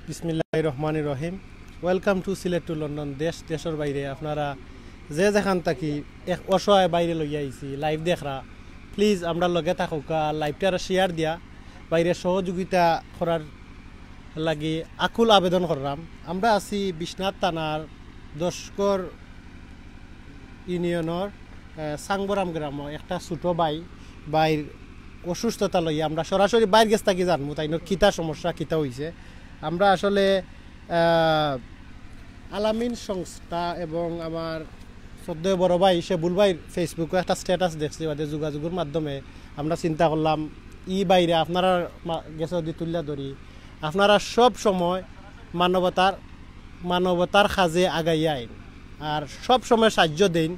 বিসমিল্লাহির রহমানির রহিম। Welcome to Sylhet to London. দেশের বাইরে আপনারা যে যেখান থাকি এক অসহায় বাইরে লইয়া আইছি লাইভ দেখরা, প্লিজ আমরা লগে থাকুকা, লাইভটার শেয়ার দিয়া বাইরে সহযোগিতা করার লাগি আকুল আবেদন করলাম। আমরা আছি বিশ্বনাথ থানার দশকর ইউনিয়নের সাংবরাম গ্রাম। একটা ছোটো বাইর অসুস্থতা লইয়া আমরা সরাসরি বাইর গেছ থাকি জানবো তাইনোর কিতা সমস্যা কিতা হয়েছে। আমরা আসলে আলামিন সংস্থা এবং আমার শ্রদ্ধেয় বড় ভাই শেবুল ভাইয়ের ফেসবুকে একটা স্ট্যাটাস দেখছি, ওদের যোগাযোগের মাধ্যমে আমরা চিন্তা করলাম বাইরে আপনারা গেছে যদি তুলিয়া ধরি, আপনারা সব সময় মানবতার কাজে আগাইয়া আইন আর সব সময় সাহায্য দেন,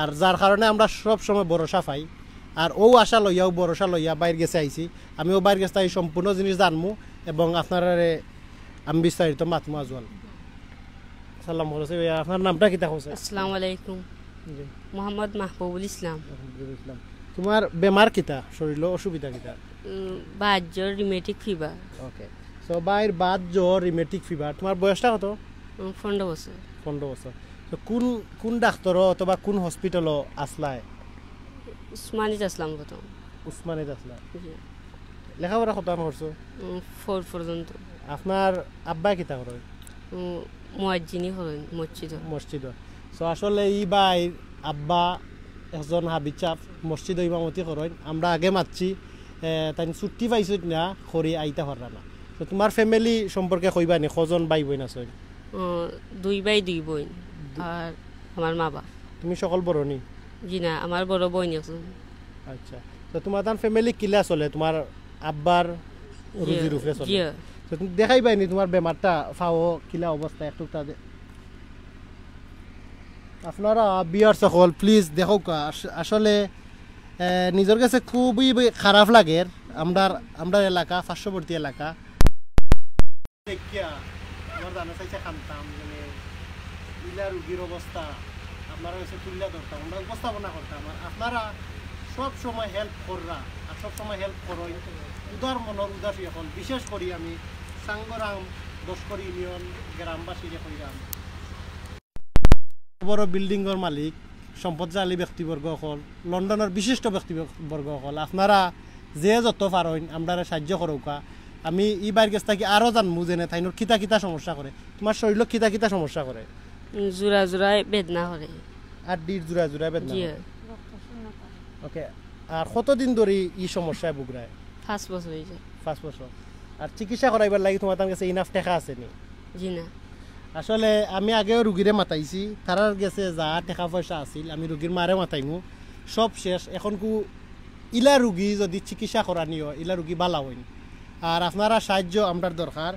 আর যার কারণে আমরা সব সময় ভরসা পাই। আর আশা লইয়াও ভরসা লইয়া বাইরে গেছে আইছি। আমিও বাইরে গেছে এই সম্পূর্ণ জিনিস জানমু এবং আপনারা আমি বিস্তারিত মাতমু আজওয়াল। সালাম বলছে, আপনার নামটা কি তা হচ্ছে? আসসালামু আলাইকুম। মোহাম্মদ মাহবুবুল ইসলাম। তোমার বেমার কিতা, শরীর অসুবিধা কিতা? বাত জ্বর, রিমেটিক ফিভার। ওকে, সো বাইর বাত জ্বর, রিমেটিক ফিভার। তোমার বয়সটা কত? 15 বছর। 15 বছর। তো কোন ডাক্তার অথবা কোন হসপিটাল আসলায়? উসমানিত আসলাম প্রথম। উসমানিত আসলা। লেখাপড়া কত করছো? 4 পর্যন্ত। আপনার আব্বা কিতা করে? মুয়াজ্জিনি হলেন মসজিদ। সো আসলে বাইর আব্বা একজন হাবিচাপ মসজিদ ইমামতি করেন। আমরা আগে মাতছি তাই ছুটি পাইছো না খরি আইতা পারলা না। তো তোমার ফ্যামিলি সম্পর্কে কইবা নি, কজন ভাই বোন আছে? 2 ভাই 2 বোন আর আমার মা বাবা। তুমি সকল বড় নি? জি না, আমার বড় বোন আছে। আচ্ছা, তো তোমার তার ফ্যামিলি কিলা চলে? তোমার আব্বার রুজি রুফে চলে? তো তুমি দেখাইবাই নি তোমার বেমারটা ফাও কিলা অবস্থা একটু আপনারা বিয়ার সকল প্লিজ দেখো। আসলে নিজের কাছে খুবই খারাপ লাগে। আমরা এলাকা পার্শ্ববর্তী এলাকা আমার জানা চাইছে খানতাম মানে ইলা রুগীর অবস্থা আপনারা কাছে তুলে ধরতাম, আমরা উপস্থাপনা করতাম। আপনারা সব সময় হেল্প কররা আর সব সময় হেল্প করই উদার মনের উদাসী। এখন বিশেষ করি আমি সাংগরাম দশকর ইউনিয়ন গ্রামবাসীরে কইরাম, বড় বিল্ডিংয়ের মালিক সম্পদশালী ব্যক্তিবর্গ হল, লন্ডনের বিশিষ্ট ব্যক্তিবর্গ হল, আপনারা যে যত পারেন আমরা সাহায্য করৌকা। আমি বাইর গেছ থাকি আরও জানমু যেনে তাইনোর কিতা কিতা সমস্যা করে। তোমার শরীর কিতা কিতা সমস্যা করে? জোড়ায় বেদনা করে। আর জোড়ায় বেদনা। ওকে, আর কতদিন ধরে সমস্যায় ভুগরায়? 5 বছর হয়েছে। 5 বছর। আর চিকিৎসা করাইবার লাগি তোমার কাছে ইনাফ টাকা আছে নি? জি না। আসলে আমি আগেও রুগীরে মাতাইছি, তারার গেছে যা টাকা পয়সা আছিল আমি রুগীর মারে মাতাইমু, সব শেষ। এখন ইলা রুগী যদি চিকিৎসা করানি হয় ইলা রুগী বালা হইন। আর আপনারা সাহায্য আমরার দরকার।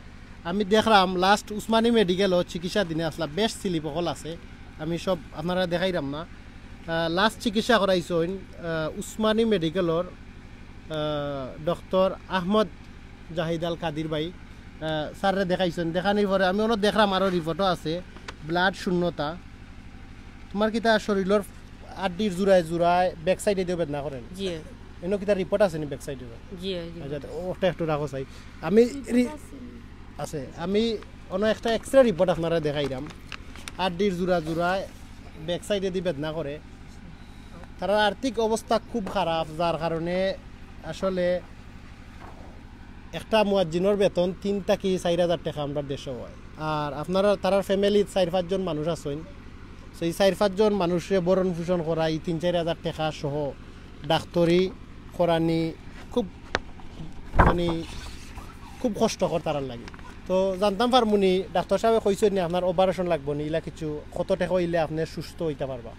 আমি দেখলাম লাস্ট উসমানী মেডিকেলও চিকিৎসা দিনে আসলা বেস্ট স্লিপ সকল আছে, আমি সব আপনারা দেখাইলাম না। লাস্ট চিকিৎসা করাইছেন উসমানী মেডিকেলর ডক্টর আহমদ জাহিদ আল কাদির ভাই স্যারে দেখাইছেন। দেখানোর পরে আমি অনেক দেখলাম আরও রিপোর্টও আছে ব্লাড শূন্যতা। তোমার কিতা শরীরের আড্ডির জোড়ায় ব্যাক সাইডে দিয়ে বেদনা করেন? জি। এনে কিতা রিপোর্ট আছে নি ব্যাক সাইডে? জি। আচ্ছা, ওটা একটু রাখো চাই আমি আছে। আমি অন্য একটা এক্সরে রিপোর্ট আপনারা দেখাইলাম। আড্ডির জোড়ায় ব্যাক সাইডে দিয়ে বেদনা করে। তার আর্থিক অবস্থা খুব খারাপ, যার কারণে আসলে একটা মুয়াজ্জিনের বেতন 3 থেকে 4,000 টাকা আমরা দেশে হয়। আর আপনারা তার ফ্যামিলির 4-5 জন মানুষ আছেন, সেই 4-5 জন মানুষে বরণ পোষণ করা এই 3-4 টাকা সহ ডাক্তারি করানি খুব মানে খুব কষ্টকর তারার লাগে। তো জানতাম পারমুনি ডাক্তার সাহেব কইছেন নি আপনার অপারেশন লাগবো নি, ইলা কিছু কত টাকা হইলে আপনি সুস্থ হইতে পারবা?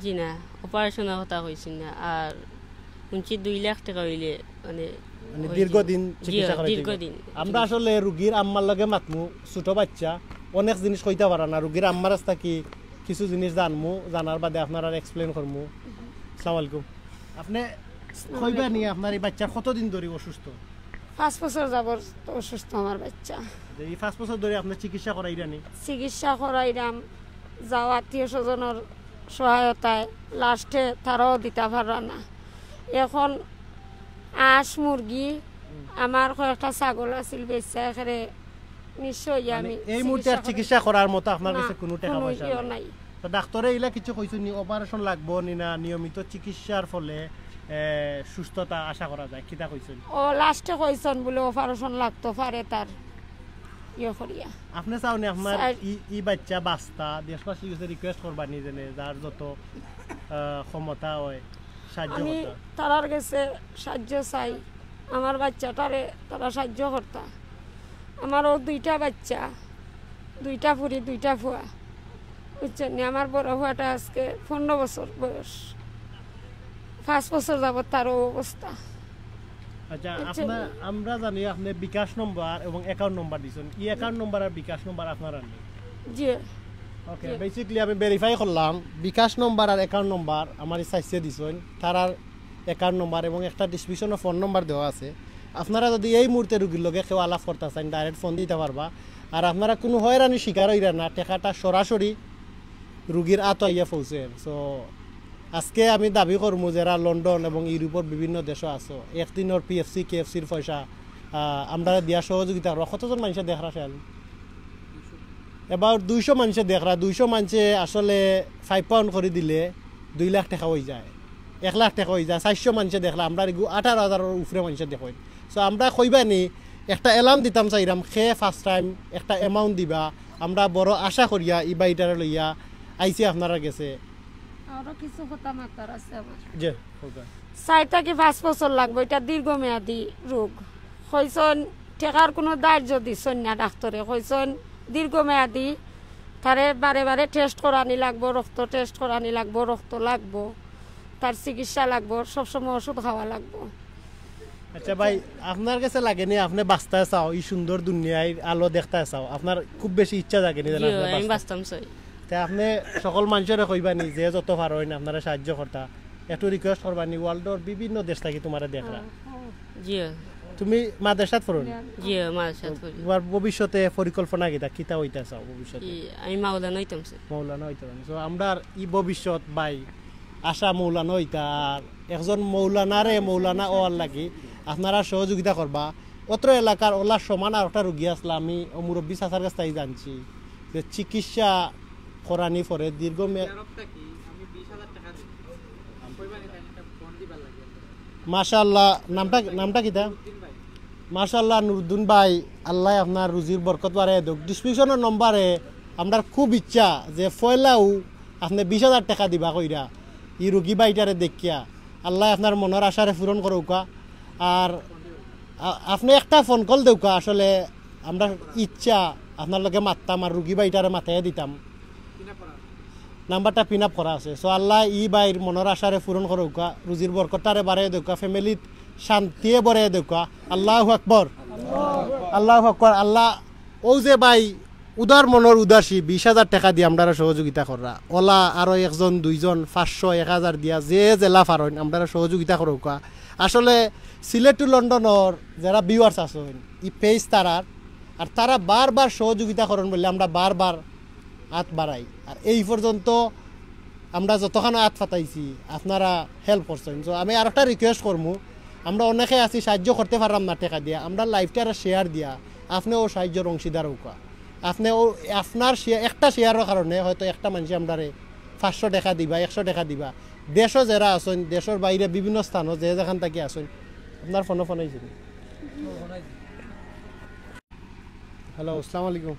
জি না, অপারেশনের কথা কইছেন না। আর 2 লাখ টাকা হইলে মানে দীর্ঘদিন চিকিৎসা করাইতে। আমরা আসলে রুগীর আম্মার লগে মাতমু, ছোট বাচ্চা অনেক জিনিস কইতে পারা না। রুগীর আম্মার রাস্তা কি কিছু জিনিস জানমু, জানার বাদে আপনারা এক্সপ্লেন করমু। আসসালামু আলাইকুম। আপনি কইবা নি আপনার এই বাচ্চা কতদিন ধরে অসুস্থ? 5 বছর যাবত অসুস্থ আমার বাচ্চা। এই 5 বছর ধরে আপনি চিকিৎসা করাইরানি? চিকিৎসা করাইলাম, যাও আত্মীয় স্বজনের সহায়তায়, লাস্টে তারাও দিতে পারা না। এখন আঁশ মুরগি আমার কয়েকটা ছাগল আছিল বেচা এখানে নিশ্চয়ই আমি এই মুহূর্তে আর চিকিৎসা করার মতো আপনার কাছে কোনো টাকা কোনো পয়সা ইয়ে নাই নাই তো ডাক্তারে এগুলা কিছু কইছে নি অপারেশন লাগবো নি না নিয়মিত চিকিৎসার ফলে সুস্থতা আশা করা যায় কিতা কইছেন ও লাস্টে কইছেন বলে অপারেশন লাগতো পারে তার ইয়ে করিয়া আপনি চাওনি আপনার স্যার- ই বাচ্চা বাস্তা দেশবাসী কাছে রিকোয়েস্ট করবানি যেনে যার যত ক্ষমতা হয় সাহায্য আমি করতা তারার কাছে সাহায্য চাই আমার বাচ্চাটারে তারা সাহায্য করতা আমারও দুইটা বাচ্চা দুইটা ফুরি দুইটা ফুয়া বুঝছেন নি? আমার বড় ফুয়াটা আজকে 15 বছর বয়স 5 বছর যাবত তারও অবস্থা আচ্ছা আচ্ছা। আপনার আমরা জানি আপনি বিকাশ নম্বর এবং অ্যাকাউন্ট নম্বর দিছেন ই অ্যাকাউন্ট নম্বর আর বিকাশ নম্বর আপনার আর নেই জি ওকে জি। বেসিক্যালি আমি ভেরিফাই করলাম বিকাশ নম্বর আর অ্যাকাউন্ট নম্বর আমার সাইসে দিছেন তারার অ্যাকাউন্ট নম্বর এবং একটা ডিসক্রিপশনে ফোন নম্বর দেওয়া আছে আপনারা যদি এই মুহূর্তে রুগীর লগে কেউ আলাপ করতে চান ডাইরেক্ট ফোন দিতে পারবা আর আপনারা কোনো হয়রানি শিকার হইরা না টাকাটা সরাসরি রুগীর আত আইয়া পৌঁছে সো আজকে আমি দাবি করবো যারা লন্ডন এবং ইউরোপের বিভিন্ন দেশও আছো একদিনের পিএফসি কেএফসির পয়সা আমরা দিয়া সহযোগিতা করবো কতজন মানুষের দেখরা খেয়াল এবার 200 মানুষে দেখরা 200 মানুষে আসলে 5 পাউন্ড করে দিলে 2 লাখ টাকা হয়ে যায় 1 লাখ টাকা হয়ে যায় 400 মানুষে দেখলা আমরা 18,000 উপরে মানুষে দেখেন সো আমরা কইবানি একটা এলার্ম দিতাম চাইরাম খে ফার্স্ট টাইম একটা অ্যামাউন্ট দিবা আমরা বড় আশা করিয়া ই বাইটারে লইয়া আইসি আপনারা গেছে আরো কিছু কথা মাতার আছে আমার যে 4 থেকে 5 বছর লাগবে এটা দীর্ঘমেয়াদী রোগ কইছেন টেকার কোনো দায়িত্ব দিছেন না ডাক্তারে কইছেন দীর্ঘমেয়াদী তারে বারে বারে টেস্ট করানি লাগবো রক্ত টেস্ট করানি লাগবো রক্ত লাগবো তার চিকিৎসা লাগবো সবসময় ওষুধ খাওয়া লাগবো আচ্ছা ভাই আপনার কাছে লাগেনি আপনি বাঁচতে চাও এই সুন্দর দুনিয়ায় আলো দেখতে চাও আপনার খুব বেশি ইচ্ছা জাগেনি জি আমি বাঁচতাম চাই তা আপনি সকল মানুষের কইবানি যে যত পারেন আপনারা সাহায্য করতা একটু রিকোয়েস্ট করবানি ওয়ার্ল্ডের বিভিন্ন দেশ থেকে তোমার দেখরা জি তুমি মাদ্রাসাত পড়ো জি মার সাথে করি তোমার ভবিষ্যতে পরিকল্পনা কিতা হইতা চাও ভবিষ্যতে আমি মাওলানা হইতাম চাই মৌলানা হইতে সো আমরা ই ভবিষ্যৎ ভাই আশা মৌলানা হইতা আর একজন মৌলানারে মৌলানা ওয়ার লাগি আপনারা সহযোগিতা করবা অত্র এলাকার ওলা সমান আর একটা রুগী আসলে আমি মুরব্বী চাচার কাছ থেকে জানছি যে চিকিৎসা করানি পরে মাশাআল্লাহ নামটা কিতা মাশাআল্লাহ নুরুদ্দিন ভাই আল্লাহ আপনার রুজির বরকত বাড়ে দেখ ডিসক্রিপশনের নম্বরে আমরা খুব ইচ্ছা যে ফয়লাও আপনি 20,000 টাকা দিবা কইরা ই রুগী বাইটারে দেখিয়া আল্লাহ আপনার মনের আশারে পূরণ করুকা আর আপনি একটা ফোন কল দেউকা আসলে আমরা ইচ্ছা আপনার লগে মারতাম আর রুগী বাইটারে মাথায় দিতাম নাম্বারটা পিন আপ করা আছে সো আল্লাহ ই বাইর মনের আশারে পূরণ করুকা রুজির বরকতারে বাড়াই দেউকা ফ্যামিলিত শান্তিয়ে বড়াই দেউকা আল্লাহু আকবার আল্লাহু আকবার আল্লাহ ও যে ভাই উদার মনের উদাসী 20,000 টাকা দিয়ে আমরা সহযোগিতা করা ওলা আরো একজন দুইজন 500 1,000 দিয়া যে জেলা পারেন আমরা সহযোগিতা করুকা আসলে সিলেট টু লন্ডনের যারা ভিউয়ার্স আছেন ই পেজ তারার আর তারা বারবার সহযোগিতা করেন বলে আমরা বারবার হাত বাড়াই আর এই পর্যন্ত আমরা যতক্ষণ হাত ফাটাইছি আপনারা হেল্প করছেন সো আমি আর একটা রিকোয়েস্ট করবো আমরা অনেকে আছি সাহায্য করতে পারলাম না টাকা দিয়া আমরা লাইফটা শেয়ার দিয়া আপনিও সাহায্যের অংশীদার হোকা আপনি আপনার একটা শেয়ারের কারণে হয়তো একটা মানুষ আমরা 500 টাকা দিবা 100 টাকা দিবা দেশও যারা আছেন দেশের বাইরে বিভিন্ন স্থানও যে যেখান থেকে আছেন আপনার ফোন আইছিল হ্যালো আসসালামু আলাইকুম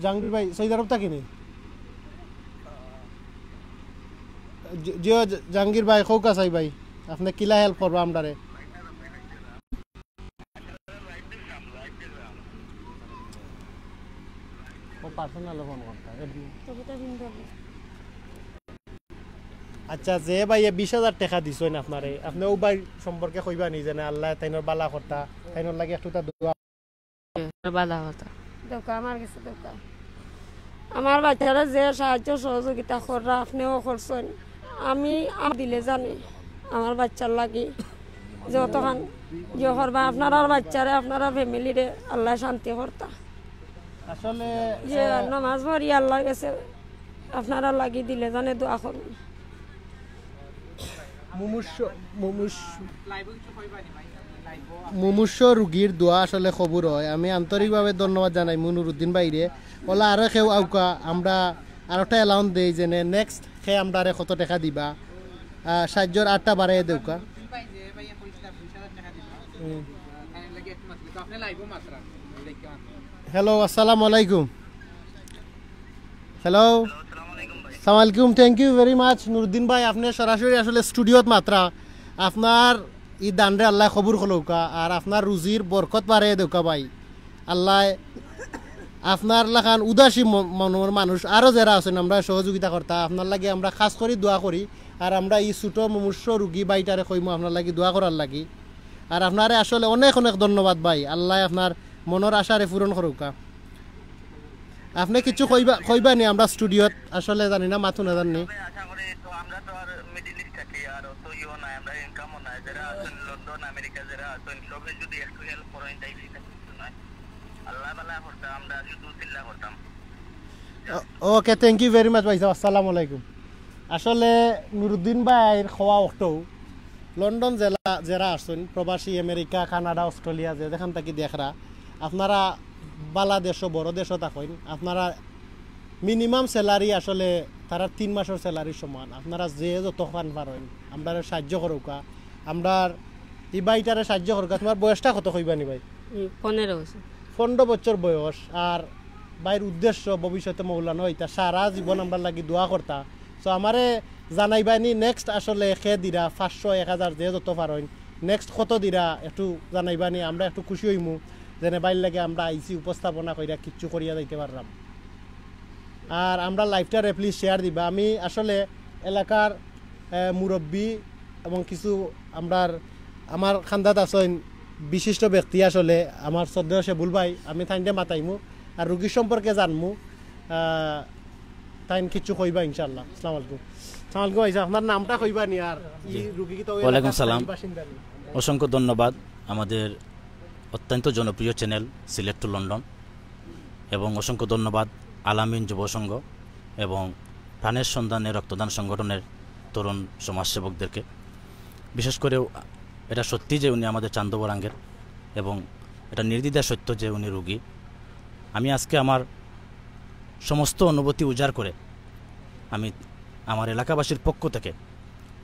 জাহাঙ্গীর ভাই সৌদি আরব থাকি নি জিও জাহাঙ্গীর ভাই কৌকা চাই ভাই আপনি কিলা হেল্প করবা আমরারে পার্সোনাল ফোন করতে আচ্ছা যে ভাই 20,000 টাকা দিছেন আপনারে আপনি ও ভাই সম্পর্কে কইবা নি জানে আল্লাহ তাইনর বালা করতা তাইনর লাগে একটুটা দোয়া বালা কথা দোকা আমার কাছে দোকা আমার বাচ্চারা যে সাহায্য সহযোগিতা করা আপনিও করছেন আমি দিলে জানি আমার বাচ্চার লাগি যতক্ষণ যে করবা আপনার বাচ্চারে আপনারা ফ্যামিলিরে আল্লাহ শান্তি করতা আসলে যে নামাজ পড়ি আল্লাহ গেছে আপনারা লাগি দিলে জানে দোয়া করুন মুমূর্ষ রুগীর দোয়া আসলে খবর হয়। আমি আন্তরিকভাবে ধন্যবাদ জানাই নুরুদ্দিন ভাইরে। ওলা আরো কেউ আউকা আমরা আর একটা অ্যালাউন্স দেই যে নেক্সট সে আমরা কত টাকা দিবা, সাহায্যর 8টা বাড়াই দেউকা। হ্যালো, আসসালামু আলাইকুম। হ্যালো, আসসালামু আলাইকুম। Thank you very much Nuruddin ভাই, আপনি সরাসরি আসলে স্টুডিওত মাত্রা আপনার ই দানরে আল্লাহ খবর হলৌকা আর আপনার রুজির বরকত বাড়াই দেউকা ভাই। আল্লাহ আপনার লাখান উদাসী মনের মানুষ আরও যারা আছেন আমরা সহযোগিতা করতা আপনার লাগে আমরা খাস করে দোয়া করি। আর আমরা এই ছোটো মুমূর্ষ রুগী বাইটারে কইমু আপনার লাগি দোয়া করার লাগি। আর আপনারে আসলে অনেক অনেক ধন্যবাদ ভাই। আল্লাহ আপনার মনের আশারে পূরণ করুকা। আপনি কিছু কইবা নি? আমরা স্টুডিওত আসলে জানি না, মাথু না জানি। ওকে, থ্যাংক ইউ ভেরি মাচ ভাই। আসসালামু আলাইকুম। আসলে নুরুদ্দিন ভাইয়ের খাওয়া অক্টও লন্ডন জেলা যারা আসছেন প্রবাসী আমেরিকা কানাডা অস্ট্রেলিয়া যে যেখান থেকে দেখরা আপনারা বালা দেশ বড় দেশও থাকেন, আপনারা মিনিমাম স্যালারি আসলে তারা 3 মাসের স্যালারি সমান। আপনারা যে যত খান পারেন আমরা সাহায্য করুকা। আমরা এই বাইটারে সাহায্য করুকা। তোমার বয়সটা কত কইবানি ভাই? 15 বছর বয়স। আর বাইর উদ্দেশ্য ভবিষ্যতে মৌলানো হইতা সারা জীবন আমরা লাগি দোয়া করতা। সো আমারে জানাইবানি নেক্সট আসলে খে দিরা 500 1000 যে যত পারেন নেক্সট কত দিরা একটু জানাইবানি। আমরা একটু খুশি হইমু যেন বাইর লাগে আমরা আইসি উপস্থাপনা কইরা কিচ্ছু করিয়া যাইতে পারলাম। আর আমরা লাইভটারে প্লিজ শেয়ার দিবা। আমি আসলে এলাকার মুরব্বী এবং কিছু আমার খান্দাত আছেন বিশিষ্ট ব্যক্তি আসলে আমার শ্রদ্ধেয় সেবুল ভাই, আমি তাইনটা মাতাইমু আর রুগীর সম্পর্কে জানমু। তাইন কিছু কইবা ইনশাআল্লাহ। আসসালামু আলাইকুম। আসসালামু আলাইকুম ভাই, আপনার নামটা কইবা নি? আর এই রুগী কি তো? ওয়ালাইকুম সালাম, অসংখ্য ধন্যবাদ আমাদের অত্যন্ত জনপ্রিয় চ্যানেল সিলেক্ট টু লন্ডন, এবং অসংখ্য ধন্যবাদ আলামিন যুব সংঘ এবং প্রাণের সন্ধানে রক্তদান সংগঠনের তরুণ সমাজসেবকদেরকে। বিশেষ করে এটা সত্যি যে উনি আমাদের চান্দবরাঙ্গের এবং এটা নির্দ্বিধায় সত্য যে উনি রুগী। আমি আজকে আমার সমস্ত অনুভূতি উজাড় করে আমি আমার এলাকাবাসীর পক্ষ থেকে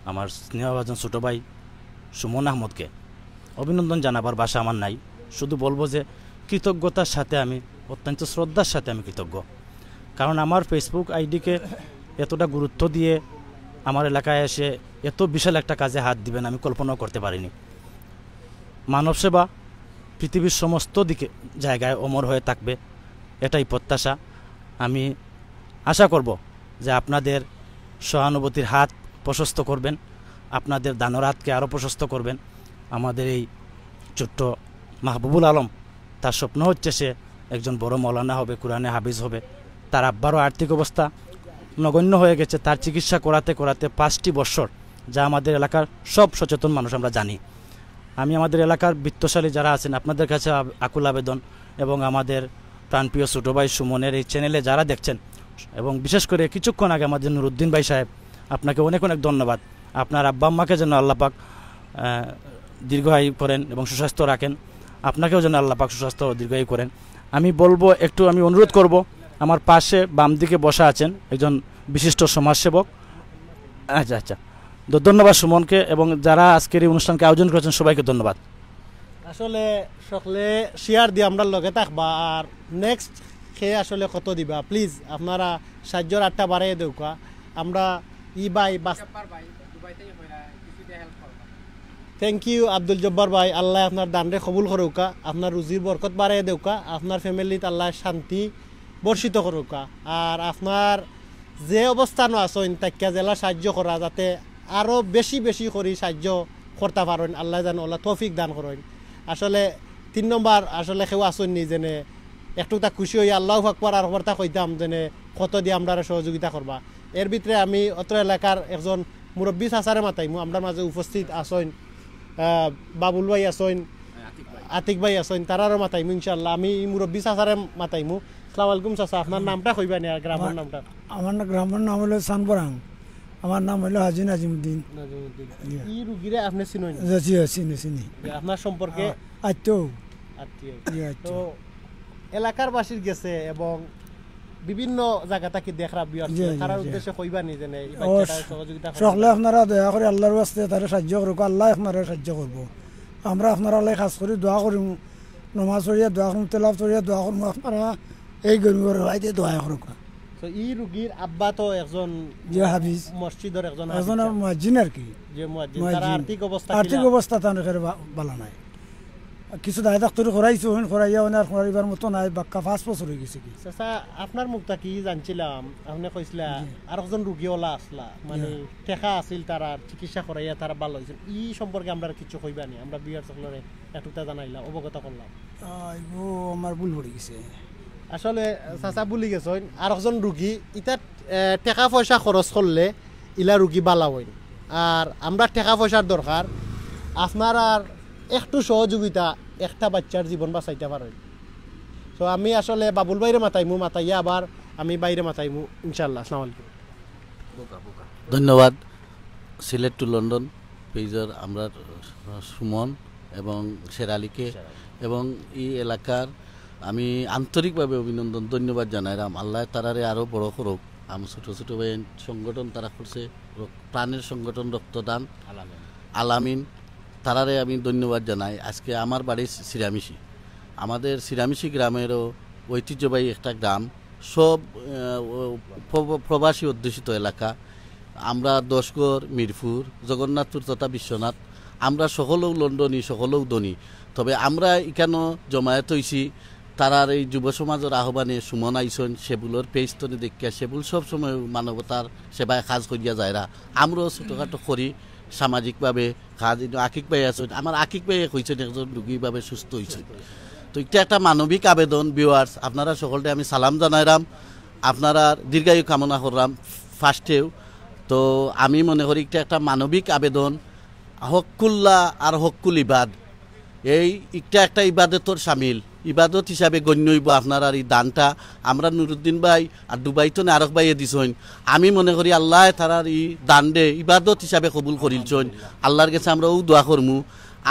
আমার স্নেহভাজন ছোটো ভাই সুমন আহমদকে অভিনন্দন জানাবার ভাষা আমার নাই। শুধু বলবো যে কৃতজ্ঞতার সাথে আমি অত্যন্ত শ্রদ্ধার সাথে আমি কৃতজ্ঞ। কারণ আমার ফেসবুক আইডিকে এতটা গুরুত্ব দিয়ে আমার এলাকায় এসে এত বিশাল একটা কাজে হাত দিবেন আমি কল্পনাও করতে পারিনি। মানব সেবা পৃথিবীর সমস্ত দিকে জায়গায় অমর হয়ে থাকবে, এটাই প্রত্যাশা। আমি আশা করব যে আপনাদের সহানুভূতির হাত প্রশস্ত করবেন, আপনাদের দানের হাতকে আরও প্রশস্ত করবেন। আমাদের এই ছোট্ট মাহবুবুল আলম, তার স্বপ্ন হচ্ছে সে একজন বড় মৌলানা হবে, কোরআনে হাফিজ হবে। তার আব্বারও আর্থিক অবস্থা নগণ্য হয়ে গেছে, তার চিকিৎসা করাতে করাতে 5টি বছর, যা আমাদের এলাকার সব সচেতন মানুষ আমরা জানি। আমি আমাদের এলাকার বিত্তশালী যারা আছেন আপনাদের কাছে আকুল আবেদন, এবং আমাদের প্রাণপ্রিয় ছোটো ভাই সুমনের এই চ্যানেলে যারা দেখছেন, এবং বিশেষ করে কিছুক্ষণ আগে আমাদের নুরুদ্দিন ভাই সাহেব, আপনাকে অনেক অনেক ধন্যবাদ। আপনার আব্বা আম্মাকে যেন আল্লাহ পাক দীর্ঘায়ু করেন এবং সুস্বাস্থ্য রাখেন, আপনাকেও যেন আল্লাহ পাক সুস্বাস্থ্য ও দীর্ঘায়ু করেন। আমি বলবো একটু আমি অনুরোধ করব, আমার পাশে বাম দিকে বসা আছেন একজন বিশিষ্ট সমাজসেবক। আচ্ছা, ধন্যবাদ সুমনকে এবং যারা আজকের এই অনুষ্ঠানকে আয়োজন করেছেন সবাইকে ধন্যবাদ। আসলে সকলে শেয়ার দিয়ে আমরা লগে থাকবা। আর নেক্সট খেয়ে আসলে কত দিবা প্লিজ আপনারা সাহায্যর 8টা বাড়াই দেউকা। আমরা থ্যাংক ইউ আব্দুল জব্বার ভাই, আল্লাহ আপনার দানরে কবুল করুকা, আপনার রুজির বরকত বাড়াই দেউকা, আপনার ফ্যামিলিত আল্লাহ শান্তি বর্ষিত করুকা। আর আপনার যে অবস্থানও আছেন তাকে জেলা সাহায্য করা, যাতে আরও বেশি বেশি করে সাহায্য করতে পারেন, আল্লাহ যেন আল্লাহ তৌফিক দান করেন। আসলে 3 নম্বর আসলে কেউ আসেননি যেনে একটু তা খুশি হই আল্লাহ আকবার আর কথা কইতাম যেনে কত দিয়ে আমরা সহযোগিতা করবা। এর ভিতরে আমি অত্র এলাকার একজন মুরব্বী চাচারে মাতাইমু, আমরা মাঝে উপস্থিত আসেন বাবুল ভাই আসেন, আতিক ভাই আসেন, তারারও মাতাইমু ইনশাল্লাহ। আমি মুরব্বী চাচারে মাতাইমু। আসসালামু আলাইকুম চাচা, আপনার নামটা কইবা নি আর গ্রামের নামটা? আমার গ্রামের নাম হলো সানবরাং, আমার নাম হলো হাজি নাজিমুদ্দিন। ই রুগীরে আপনি চিনেন? চিনি চিনি। আপনার সম্পর্কে আত্মীয়। তো এলাকার বাসীর গেছে এবং বিভিন্ন জায়গা থেকে দেখরা বিয়ার তার উদ্দেশ্যে কইবা নি যে এই বাচ্চাটা সহযোগিতা সকলে আপনারা দয়া করে আল্লাহর ওয়াস্তে তারে সাহায্য করুক, আল্লাহ আপনারা সাহায্য করব। আমরা আপনারা আল্লাহ খাস করে দোয়া করুম, নমাজ পড়িয়া দোয়া করুম, তেলাওয়াত করিয়া দোয়া করুম, আপনারা এই গরিবের ভাইতে দোয়া করুক। তো এই রুগীর আব্বা তো একজন যে হাফিজ, মসজিদের একজন মুয়াজ্জিন আর কি। যে মুয়াজ্জিন, তার আর্থিক অবস্থা তাদের ভালো নাই। কিছু দায় ডাক্তারি করাইছো, করাইয়া ওনার করাইবার মতো নাই, বাক্কা 5 বছর হয়ে গেছে কি। চাচা আপনার মুখটা কি জানছিলাম, আপনি কইছিলা আর একজন রুগীওয়ালা আসলা, মানে টেকা আছিল তারা চিকিৎসা করাইয়া তারা ভালো হয়েছে। ই সম্পর্কে আমরা কিছু কইবা নি? আমরা বিয়ার সকলরে একটুটা জানাইলাম, অবগত করলাম। আমার ভুল পড়ে গেছে আসলে চাচা বলি গেছেন আর একজন রুগী ইটা টাকা পয়সা খরচ করলে ইলা রুগী বালা হইন। আর আমরা টাকা পয়সার দরকার, আপনার আর একটু সহযোগিতা একটা বাচ্চার জীবন বাঁচাইতে পারেন। তো আমি আসলে বাবুল বাইরে মাতাইয়া আবার আমি বাইরে মাতাইমু ইনশাল্লাহ। আসসালামু আলাইকুম। ধন্যবাদ সিলেট টু লন্ডন পেজর আমরা সুমন এবং শেরালিকে এবং এই এলাকার আমি আন্তরিকভাবে অভিনন্দন ধন্যবাদ জানাইলাম। আল্লাহ তারারে আরও বড় করুক। আমি ছোটো ছোটো ভাই সংগঠন তারা করছে, প্রাণের সংগঠন রক্তদান আলামিন, তারারে আমি ধন্যবাদ জানাই। আজকে আমার বাড়ি সিরামিশি, আমাদের সিরামিশি গ্রামেরও ঐতিহ্যবাহী একটা গ্রাম, সব প্রবাসী অধ্যুষিত এলাকা। আমরা দশগড়, মিরপুর, জগন্নাথপুর তথা বিশ্বনাথ, আমরা সকলেও লন্ডনী, সকলেও ধনী। তবে আমরা এখানে জমায়েত হয়েছি তারার এই যুব সমাজের আহ্বানে। সুমন আইসন সেগুলোর পেজতনে দেখিয়া সেগুলো সবসময় মানবতার সেবায় কাজ করিয়া যায়রা। আমরাও ছোটোখাটো করি সামাজিকভাবে কাজ। আকিক ভাই আছেন, আমার আকিক ভাই হয়েছেন একজন রুগীভাবে সুস্থ হয়েছেন। তো এটা একটা মানবিক আবেদন। ভিউয়ার্স আপনারা সকলকে আমি সালাম জানাইলাম, আপনারা দীর্ঘায়ু কামনা করলাম ফার্স্টেও। তো আমি মনে করি এটা একটা মানবিক আবেদন, হকুল্লাহ আর হকুল ইবাদ, এই একটা ইবাদতর সামিল, ইবাদত হিসাবে গণ্য হইব আপনার আর এই দানটা। আমরা নুরুদ্দিন ভাই আর দুবাই তো আরক ভাইয়ে দিছইন, আমি মনে করি আল্লাহ তারার এই দান দে ইবাদত হিসাবে কবুল করিলছইন। আল্লাহর কাছে আমরা ও দোয়া করমু।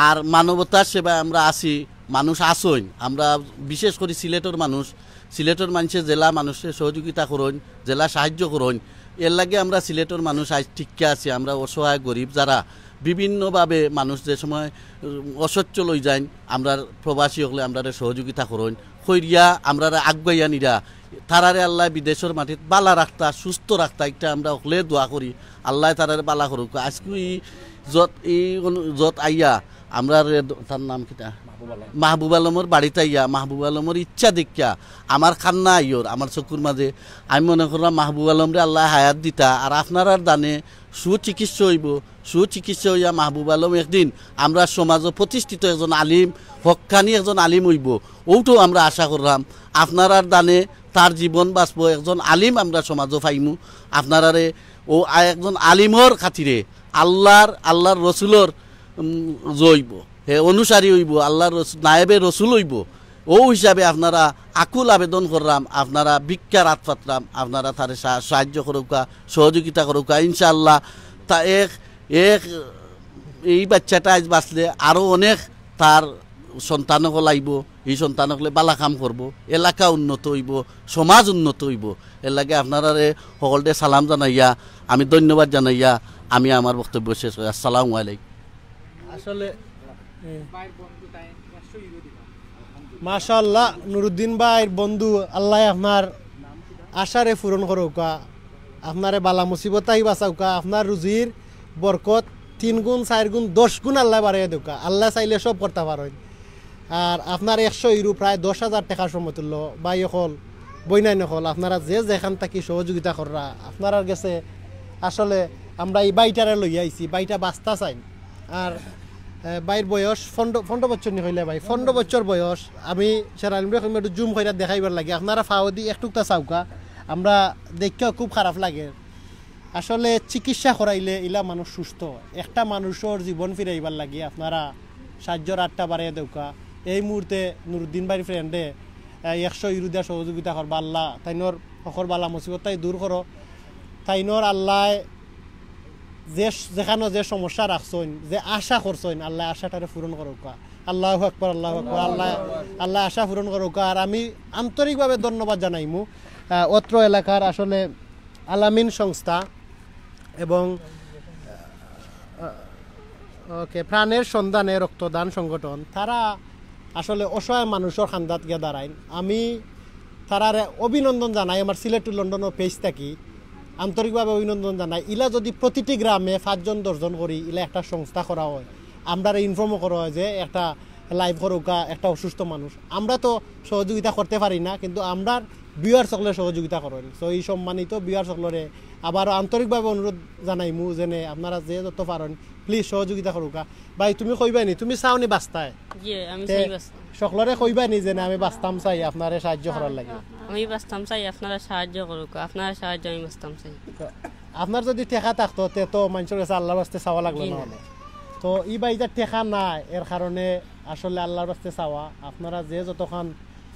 আর মানবতার সেবায় আমরা আছি, মানুষ আসইন। আমরা বিশেষ করে সিলেটের মানুষে জেলা মানুষের সহযোগিতা করইন, জেলা সাহায্য করইন। এর লাগে আমরা সিলেটের মানুষ আজ ঠিককে আছি। আমরা অসহায় গরিব যারা বিভিন্নভাবে মানুষ যে সময় অসচ্ছল হয়ে যায়, আমরা প্রবাসী হলে আমরা সহযোগিতা করইন, কইরিয়া আমরা আগুয়াইয়া নিরা তারারে আল্লাহ বিদেশের মাটিত বালা রাখতা, সুস্থ রাখতা, এটা আমরা হলে দোয়া করি আল্লাহ তারারে বালা করুক। আজকে যত আইয়া আমরা তার নাম কিটা মাহবুব আলমর বাড়িতে আইয়া মাহবুব আলমর ইচ্ছা দেখিয়া আমার কান্না আইয়র আমার চকুর মাঝে। আমি মনে করলাম মাহবুব আলমরে আল্লাহ হায়াত দিতা আর আপনার দানে সুচিকিৎসা হইব। সুচিকিৎসা হইয়া মাহবুব আলম একদিন আমরা সমাজে প্রতিষ্ঠিত একজন আলিম, হক্কানি একজন আলিম হইব, ওটাও আমরা আশা করলাম। আপনার দানে তার জীবন বাঁচব, একজন আলিম আমরা সমাজও পাইমু। আপনারারে ও একজন আলিমর খাতিরে আল্লাহর রসুলর জইব, হে অনুসারী হইব, আল্লাহর নায়েবে রসুল হইব। ও হিসাবে আপনারা আকুল আবেদন করলাম, আপনারা ভিক্ষার হাত পাতলাম, আপনারা তারে সাহায্য করুকা, সহযোগিতা করুকা। ইনশাআল্লাহ তা এই বাচ্চাটা আজ বাঁচলে আরও অনেক তার সন্তানক লাইব, এই সন্তানকলে বালা কাম করব, এলাকা উন্নত হইব, সমাজ উন্নত হইব। এর লাগে আপনারা সকলকে সালাম জানাইয়া আমি ধন্যবাদ জানাইয়া আমি আমার বক্তব্য শেষ করি। আসসালামু আলাইকুম। আসলে মাশাআল্লাহ নুরুদ্দিন ভাইয়ের বন্ধু, আল্লাহ আপনার আশারে পূরণ করুকা, আপনারে বালা মুসিবতাই বাঁচাউকা, আপনার রুজির বরকত 3 গুণ 4 গুণ 10 গুণ আল্লাহ বাড়াইয়া দেউকা। আল্লাহ চাইলে সব করতে পারেন। আর আপনার 100 ইউরো প্রায় 10,000 টাকার সমতুল্য। বাই হল বইনাই নকল আপনারা যে যেখান থাকি সহযোগিতা করা আপনার গেছে। আসলে আমরা এই বাইটারে লইয়া আইছি, বাইটা বাস্তা চাই। আর বাইর বয়স 15 বছর নি হইলে ভাই 15 বছর বয়স। আমি সেরালিমরে একটু জুম করে দেখাইবার লাগে, আপনারা ফাওদি একটুকটা চাউকা, আমরা দেখেও খুব খারাপ লাগে। আসলে চিকিৎসা করাইলে ইলা মানুষ সুস্থ, একটা মানুষের জীবন ফিরাইবার লাগে আপনারা সাহায্যর 8টা বাড়িয়ে দেউকা। এই মুহূর্তে নুরুদ্দিন ভাইয়ের ফ্রেন্ডে 100 ইউরো দিয়া সহযোগিতা করবা। আল্লাহ তাইনর হকর বালা মুসিবত তাই দূর করো, তাইনর আল্লাহ যে যেখানে যে সমস্যা রাখছেন যে আশা করছেন আল্লাহ আশাটারে পূরণ করুক আল্লাহু আকবার আল্লাহু আকবার আল্লাহ আল্লাহ আশা পূরণ করুক আর আমি আন্তরিকভাবে ধন্যবাদ জানাইমু অত্র এলাকার আসলে আলামিন সংস্থা এবং ওকে প্রাণের সন্ধানে রক্তদান সংগঠন তারা আসলে অসহায় মানুষের খান্দাত গিয়ে দাঁড়ায় আমি তারারে অভিনন্দন জানাই আমার সিলেট টু লন্ডনের পেজ থাকি আন্তরিকভাবে অভিনন্দন জানাই ইলা যদি প্রতিটি গ্রামে 5 জন 10 জন করি ইলা একটা সংস্থা করা হয় আমরা ইনফর্মও করা হয় যে একটা লাইভ করুকা একটা অসুস্থ মানুষ আমরা তো সহযোগিতা করতে পারি না কিন্তু আমরা বিয়ার সকলে সহযোগিতা করেন সো এই সম্মানিত বিয়ার সকলরে আবার আন্তরিকভাবে অনুরোধ জানাইমু যেনে আপনারা যে যত পারেন প্লিজ সহযোগিতা করুকা ভাই তুমি কইবানি তুমি চাওনি বাস্তায় জি আমি চাই বাস্তা সকলরে কইবানি যে আমি বাস্তাম চাই আপনারে সাহায্য করার লাগে আমি বাস্তাম চাই আপনারা সাহায্য করুক আপনারা সাহায্য আমি বাস্তাম চাই আপনার যদি টেকা থাকতো তে তো মানুষের কাছে আল্লাহর বাস্তে চাওয়া লাগলো না হলে তো এই বাইজার টেকা না এর কারণে আসলে আল্লাহর বাস্তে চাওয়া আপনারা যে যতক্ষণ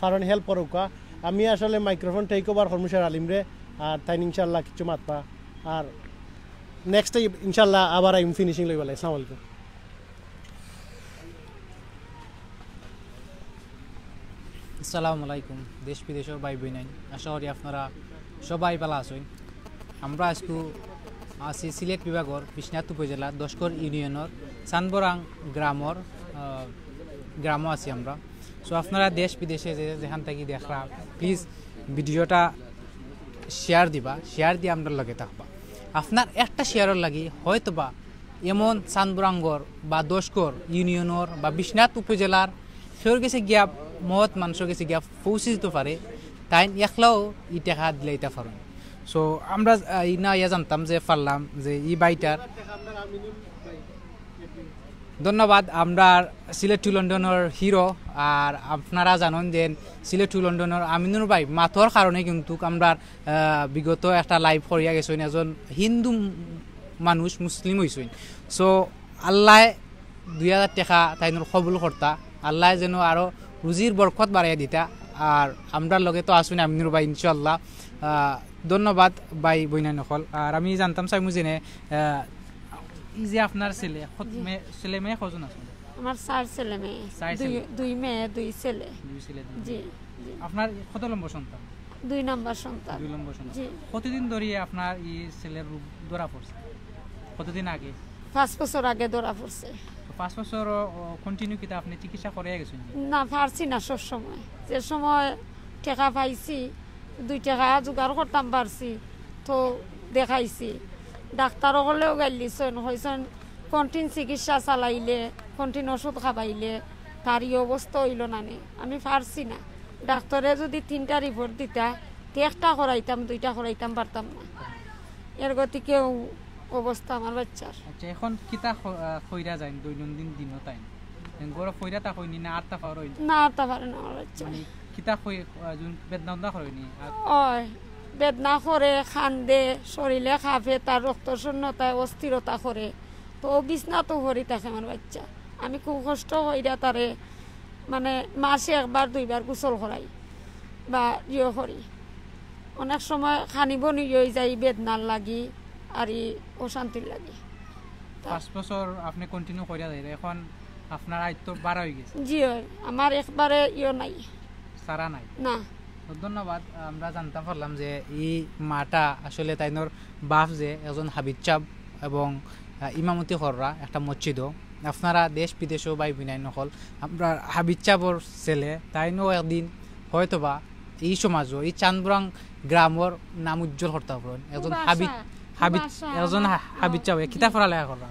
পারেন হেল্প করুকা আমি আসলে মাইক্রোফোন টেক ওভার কর্মচার আলিমরে আর তাই ইনশাল্লাহ কিছু মাতবা আর নেক্সট ইনশাল্লাহ আবার আইম ফিনিশিং লইব লাগে আসসালামু আলাইকুম আসসালামু আলাইকুম দেশ বিদেশের ভাই বোন আশা করি আপনারা সবাই ভালো আছেন আমরা আজকে আছি সিলেট বিভাগের বিশ্বনাথ উপজেলা দশকর ইউনিয়নের চানবরাং গ্রামও আছি আমরা সো আপনারা দেশ বিদেশে যেখান থেকে দেখরা প্লিজ ভিডিওটা শেয়ার দিবা শেয়ার দিয়ে আমরা লগে থাকবা আপনার একটা শেয়ারের লাগি হয়তোবা এমন চানবরাঙ্গর বা দশকর ইউনিয়নের বা বিশ্বনাথ উপজেলার সেওর কাছে গিয়া মহৎ মানুষের কাছে গিয়া পৌঁছে দিতে পারে তাই একলাও ই টাকা দিলাইতে পারেন সো আমরা ইয়া জানতাম যে পারলাম যে ই বাইটার ধন্যবাদ আমরা সিলেট টু লন্ডনের হিরো আর আপনারা জানেন যে সিলেট টু লন্ডনের আমিনুর ভাই মাথর কারণে কিন্তু আমরা বিগত একটা লাইভ করিয়া গেছেন এজন হিন্দু মানুষ মুসলিম হয়েছেন সো আল্লাহ 2000 টাকা তাইনোর কবুল কর্তা আল্লাহ যেন আরও রুজির বরকত বাড়াইয়া দিতা আর আমরা লগে তো আসুন আমিনুর ভাই ইনশাল্লাহ ধন্যবাদ ভাই বইনা নকল আর আমি জানতাম চাইমু জেনে এই যে আপনার ছেলে মেয়ে কজন আছে আমার 4 ছেলে মেয়ে 2 মেয়ে 2 ছেলে জি আপনার কত নম্বর সন্তান 2 নম্বর সন্তান জি কতদিন ধরে আপনার এই ছেলের রোগ ধরা পড়ছে কতদিন আগে 5 বছর আগে ধরা পড়ছে 5 বছর কন্টিনিউ কিতা আপনি চিকিৎসা করে গেছেন না পারছি না সব সময় যে সময় টাকা পাইছি 2 টাকা জোগাড় করতাম পারছি তো দেখাইছি ডাক্তার হলেও গাইলিছেন হয়েছেন কন্টিন চিকিৎসা চালাইলে কন্টিন ওষুধ খাবাইলে তার এই অবস্থা হইল না আমি পারছি না ডাক্তারে যদি 3টা রিপোর্ট দিতা 1টা করাইতাম 2টা করাইতাম পারতাম না এর গতিকেও অবস্থা আমার বাচ্চার আচ্ছা এখন কিতা কইরা যায় দৈনন্দিন দিনও তাই গরো কইরা তা কইনি না আরতা পার হই না আরতা পারে না আমার বাচ্চা কিতা কই বেদনা কইনি ওই বেদনা করে খান্দে শরীরে খাফে তার রক্ত শূন্যতায় অস্থিরতা করে তো বিছনা তো ভরি থাকে আমার বাচ্চা আমি খুব কষ্ট হইরা তারে মানে মাসে 1বার 2বার গোসল করাই বা ইয়ে করি অনেক সময় খানিব নিয়ে যাই বেদনার লাগি আর অশান্তির লাগে 5 বছর আপনি কন্টিনিউ কইরা যাই এখন আপনার আয়ত্ত বাড়া হয়ে গেছে জি আমার একবারে ইয়ে নাই সারা নাই না ধন্যবাদ আমরা জানতে পারলাম যে এই মাটা আসলে তাইনোর বাপ যে একজন হাবিজ চাপ এবং ইমামতি কররা একটা মসজিদও আপনারা দেশ বিদেশেও ভাই বিনাই নকল আমরা হাবিজ চাপর ছেলে তাইনও একদিন হয়তোবা এই সমাজও এই চানবরাং গ্রামের নাম উজ্জ্বল করতে পারেন একজন একজন হাবিজ চাপ কিতা পড়ালেখা করা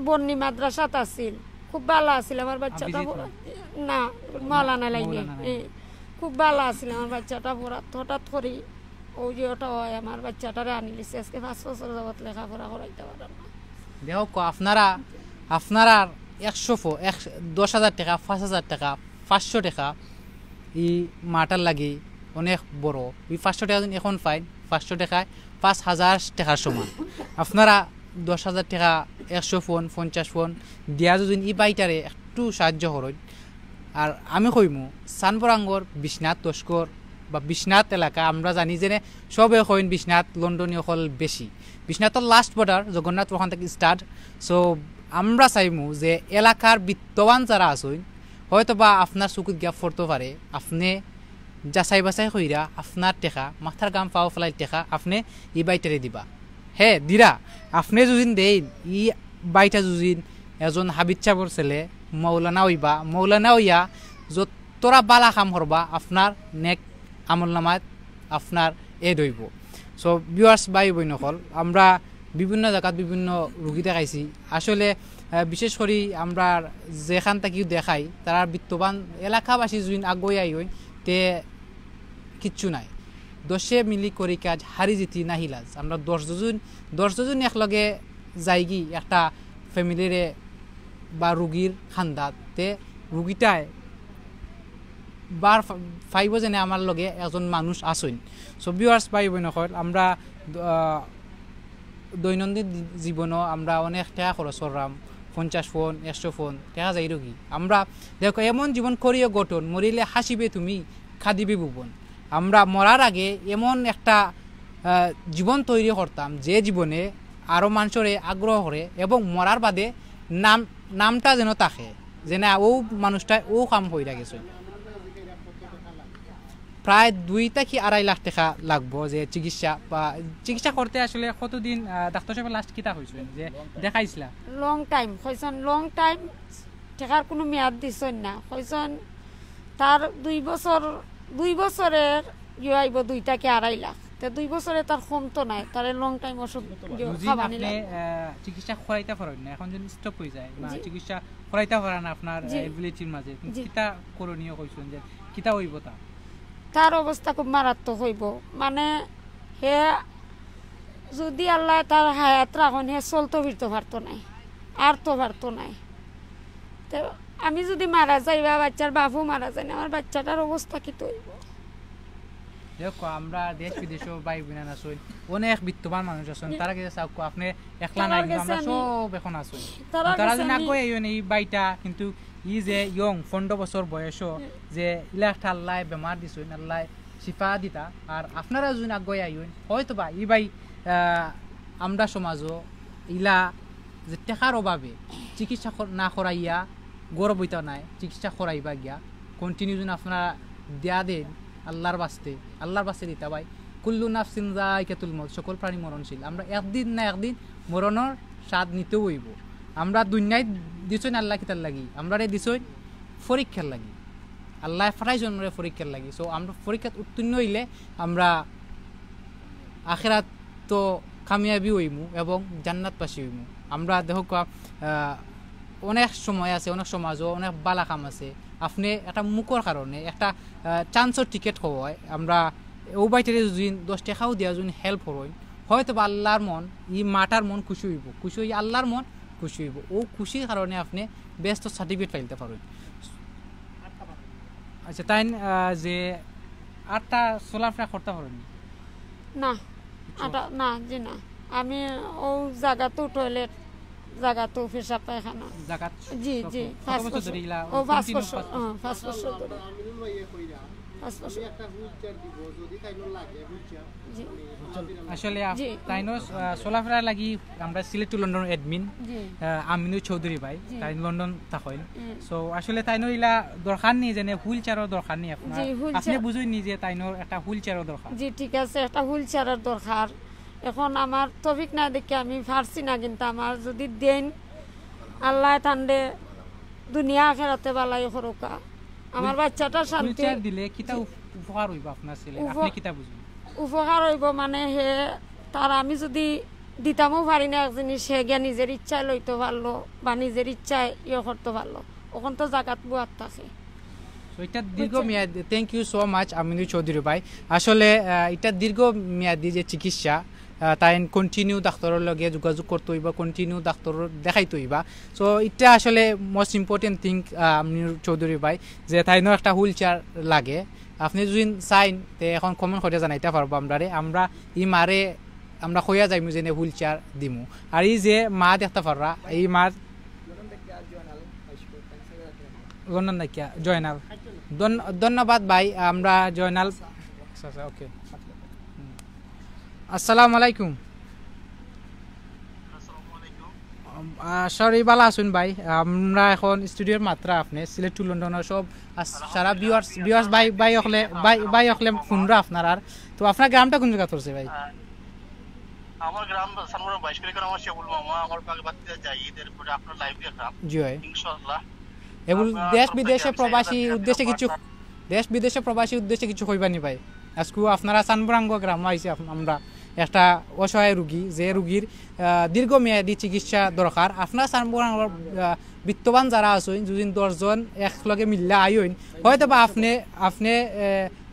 বন্নি মাদ্রাসাত আছিল খুব ভালো আছিল আমার বাচ্চাটা না মাওলানা লাইনে খুব ভালো আছিল আমার বাচ্চাটা হঠাৎ করে ওই যে ওটা হয় আমার বাচ্চাটারে আনিলিছে আজকে 5 বছর যাবত লেখাপড়া করাইতে পারেন না দেখো আপনারা 10,000 টাকা 5,000 টাকা 500 টাকা এই মাটার লাগি অনেক বড় এই 500 টাকা এখন ফাইন 500 টাকায় 5,000 টাকার সমান আপনারা 10,000 টাকা 100 ফোন 50 ফোন দিয়া যদি এই বাইটারে একটু সাহায্য করেন আর আমি কইমু চানবরাঙ্গর বিশ্বনাথ দশকর বা বিশ্বনাথ এলাকা আমরা জানি যে সবে হইন বিশ্বনাথ লন্ডনীয় হল বেশি বিশ্বনাথর লাস্ট বর্ডার জগন্নাথ ওখান থেকে স্টার্ট সো আমরা চাইমু যে এলাকার বিত্তবান যারা আসুন হয়তো বা আপনার চকুত গিয়া পড়তে পারে আপনি যাচাই বাছাই কইরা আপনার টেকা মাথার গাম পাও ফেলাই টেকা আপনি ই বাইটারে দিবা হে দিরা আপনি যদিন দেন ই বাইটা যদিন এজন হাবিজ চাবর ছেলে মৌলানা হইবা মৌলানা হইয়া যত তোরা বালা কাম করবা আপনার নেক আমল নামাত আপনার এড হইব সো ভিউয়ার্স ভাই বোনসকল আমরা বিভিন্ন জায়গাত বিভিন্ন রোগী দেখাইছি আসলে বিশেষ করে আমরা যেখান থেকে দেখাই তারা বিত্তবান এলাকাবাসী যদি আগুয়াই আইন তে কিচ্ছু নাই 10 মিলি করি কাজ হারি জিতি নাহিলাজ আমরা 10 জন একলগে যাইগি একটা ফ্যামিলিরে বা রোগীর খান্দাতে রোগীটায় বার ফাইব যেনে আমার লগে একজন মানুষ আসুন সো ভিউয়ার্স ভাই বোনসকল আমরা দৈনন্দিন জীবনও আমরা অনেক টাকা খরচ করলাম 50 ফোন 100 ফোন টাকা যাই রোগী আমরা দেখো এমন জীবন করিও গঠন মরিলে হাসিবে তুমি খাদিবে ভুবন আমরা মরার আগে এমন একটা জীবন তৈরি করতাম যে জীবনে আরও মানুষের আগ্রহ করে এবং মরার বাদে নামটা যেন থাকে যেন ও মানুষটা ও কাম হয়ে গেছে প্রায় 2 থেকে 2.5 লাখ টাকা লাগবো যে চিকিৎসা করতে আসলে কতদিন ডাক্তার সাহেব লাস্ট কিতা হয়েছিল যে দেখাইছিলা লং টাইম কইছেন লং টাইম টাকার কোনো মেয়াদ দিছেন না কইছেন তার 2 বছরের ইয়ে আইব 2 থেকে 2.5 লাখ তে 2 বছরে তার কমতো নাই তার লং টাইম ওষুধ খাবানি লাগে চিকিৎসা করাইতে পারেন না এখন যদি স্টপ হয়ে যায় বা চিকিৎসা করাইতে পারেন না আপনার এবিলিটির মাঝে কিতা করণীয় কইছেন যে কিতা হইব তার অবস্থা খুব মারাত্মক হইব মানে হে যদি আল্লাহ তার হায়াত রাখুন হে চলতে ফিরতে পারতো নাই আর তো পারতো নাই তো আমি যদি মারা যাই বা বাচ্চার বাবু মারা যায় আমার বাচ্চাটার অবস্থা কি হইব দেখো আমরা দেশ বিদেশে ভাই বোন আছেন অনেক বিত্তবান মানুষ আছেন তারা কাছে চাও আপনি একলা নাই আমরা সব এখন আছেন তারা যদি আগে এই বাইটা কিন্তু ই যে ইয়ং 15 বছর বয়স যে ইলাটা আল্লাহ বেমার দিছেন আল্লাহ শিফা দিতা আর আপনারা যদি আগে আইন হয়তো বা ই ভাই আমরা সমাজও ইলা যে টাকার অভাবে চিকিৎসা না করাইয়া গৌরব হইতা নাই চিকিৎসা করাইবা গিয়া কন্টিনিউ যদি আপনারা দেয়া দেন আল্লাহর বাস্তে দিতা ভাই কুল্লু নাফসিন যায়কাতুল মউত সকল প্রাণী মরণশীল আমরা একদিন না একদিন মরণের স্বাদ নিতে হইব আমরা দুনিয়ায় দিছই আল্লাহ কিতার লাগি আমরা দিছই পরীক্ষার লাগি আল্লাহ ফারাইছেন আমরা পরীক্ষার লাগি সো আমরা পরীক্ষাত উত্তীর্ণ হইলে আমরা আখিরাত তো কামিয়াবি হইমু এবং জান্নাতবাসী হইমু আমরা দেখো অনেক সময় আছে অনেক সমাজও অনেক বালা কাম আছে আপনি একটা মুখর কারণে একটা চান্সর টিকেট হয় আমরা ও বাইটারে যদি 10 টাকাও দিয়া যদি হেল্প হয় হয়তো বা আল্লাহর মন ই মাটার মন খুশি হই আল্লাহর মন খুশি হইব ও খুশির কারণে আপনি বেস্ট সার্টিফিকেট পাইতে পারেন আচ্ছা তাই যে 8টা সোলারটা করতে পারেন না না জি না আমি ও জায়গা তো টয়লেট জায়গা তো পেশাব পায়খানা জায়গা জি 5 বছর ধরে ও 5 বছর 5 বছর ধরে আসলে তাইনো সোলাফেরা লাগি আমরা Sylhet to London admin Aminu Chowdhury ভাই তাই লন্ডন থাকেন সো আসলে তাইনো ইলা দরকার নেই যেন হুইল চেয়ারের দরকার নেই আপনার আপনি বুঝুই নি যে তাইনোর একটা হুইল চেয়ারের দরকার জি ঠিক আছে একটা হুইল চেয়ারের দরকার এখন আমার তৌফিক না দেখে আমি পারছি না কিন্তু আমার যদি দেন আল্লাহ তান্ডে দুনিয়া আখিরাতে বালাই করুকা আমার বাচ্চাটা শান্তি দিলে কিটা উপকার হইব আপনার ছেলে আপনি কিটা বুঝুন উপকার হইব মানে হে তার আমি যদি দিতামও পারি না এক জিনিস সে গিয়া নিজের ইচ্ছায় লইতে পারলো বা নিজের ইচ্ছায় করতে পারলো ওখান তো জাগাত বুয়াত থাকে এটা দীর্ঘমেয়াদী thank you so much Aminu Chowdhury ভাই আসলে এটা দীর্ঘমেয়াদী যে চিকিৎসা তাই কন্টিনিউ ডাক্তারের লগে যোগাযোগ করতে হইবা কন্টিনিউ ডাক্তার দেখাইতে হইবা সো এটা আসলে মোস্ট ইম্পর্টেন্ট থিং আমিনু চৌধুরী ভাই যে তাইনো একটা হুইল চেয়ার লাগে আপনি যদি চাইন তে এখন কমেন্ট করে জানাইতে পারবো আমরা ই মারে আমরা কইয়া যাইমু যে হুইল চেয়ার দিমু আর এই যে মা দেখতে পাররা এই মার লন্ডন নাকিয়া জয়নাল ধন্যবাদ ভাই আমরা জয়নাল আচ্ছা আচ্ছা ওকে আসসালামু আলাইকুম সরি ভালো আছেন ভাই আমরা এখন স্টুডিওর মাত্রা আপনি সিলেট টু লন্ডনের সব সারা ভিউয়ার্স ভাই হলে ফোনরা আপনার আর তো আপনার গ্রামটা কোন জায়গা পড়ছে ভাই আমার গ্রাম সানমুরা 22 কিলোমিটার আমার শেবুল মামা আমার পাকে বাড়িতে যাই এরপরে আপনার লাইভ দেখলাম জি ভাই ইনশাআল্লাহ এবং দেশ বিদেশে প্রবাসী উদ্দেশ্যে কিছু কইবানি ভাই আজকে আপনারা সানবরাঙ্গ গ্রাম আইছে আমরা একটা অসহায় রোগী যে রোগীর দীর্ঘমেয়াদী চিকিৎসা দরকার আপনার সানবরাঙ্গর বিত্তবান যারা আছেন যদি 10 জন একলগে মিললে আইন হয়তো বা আপনি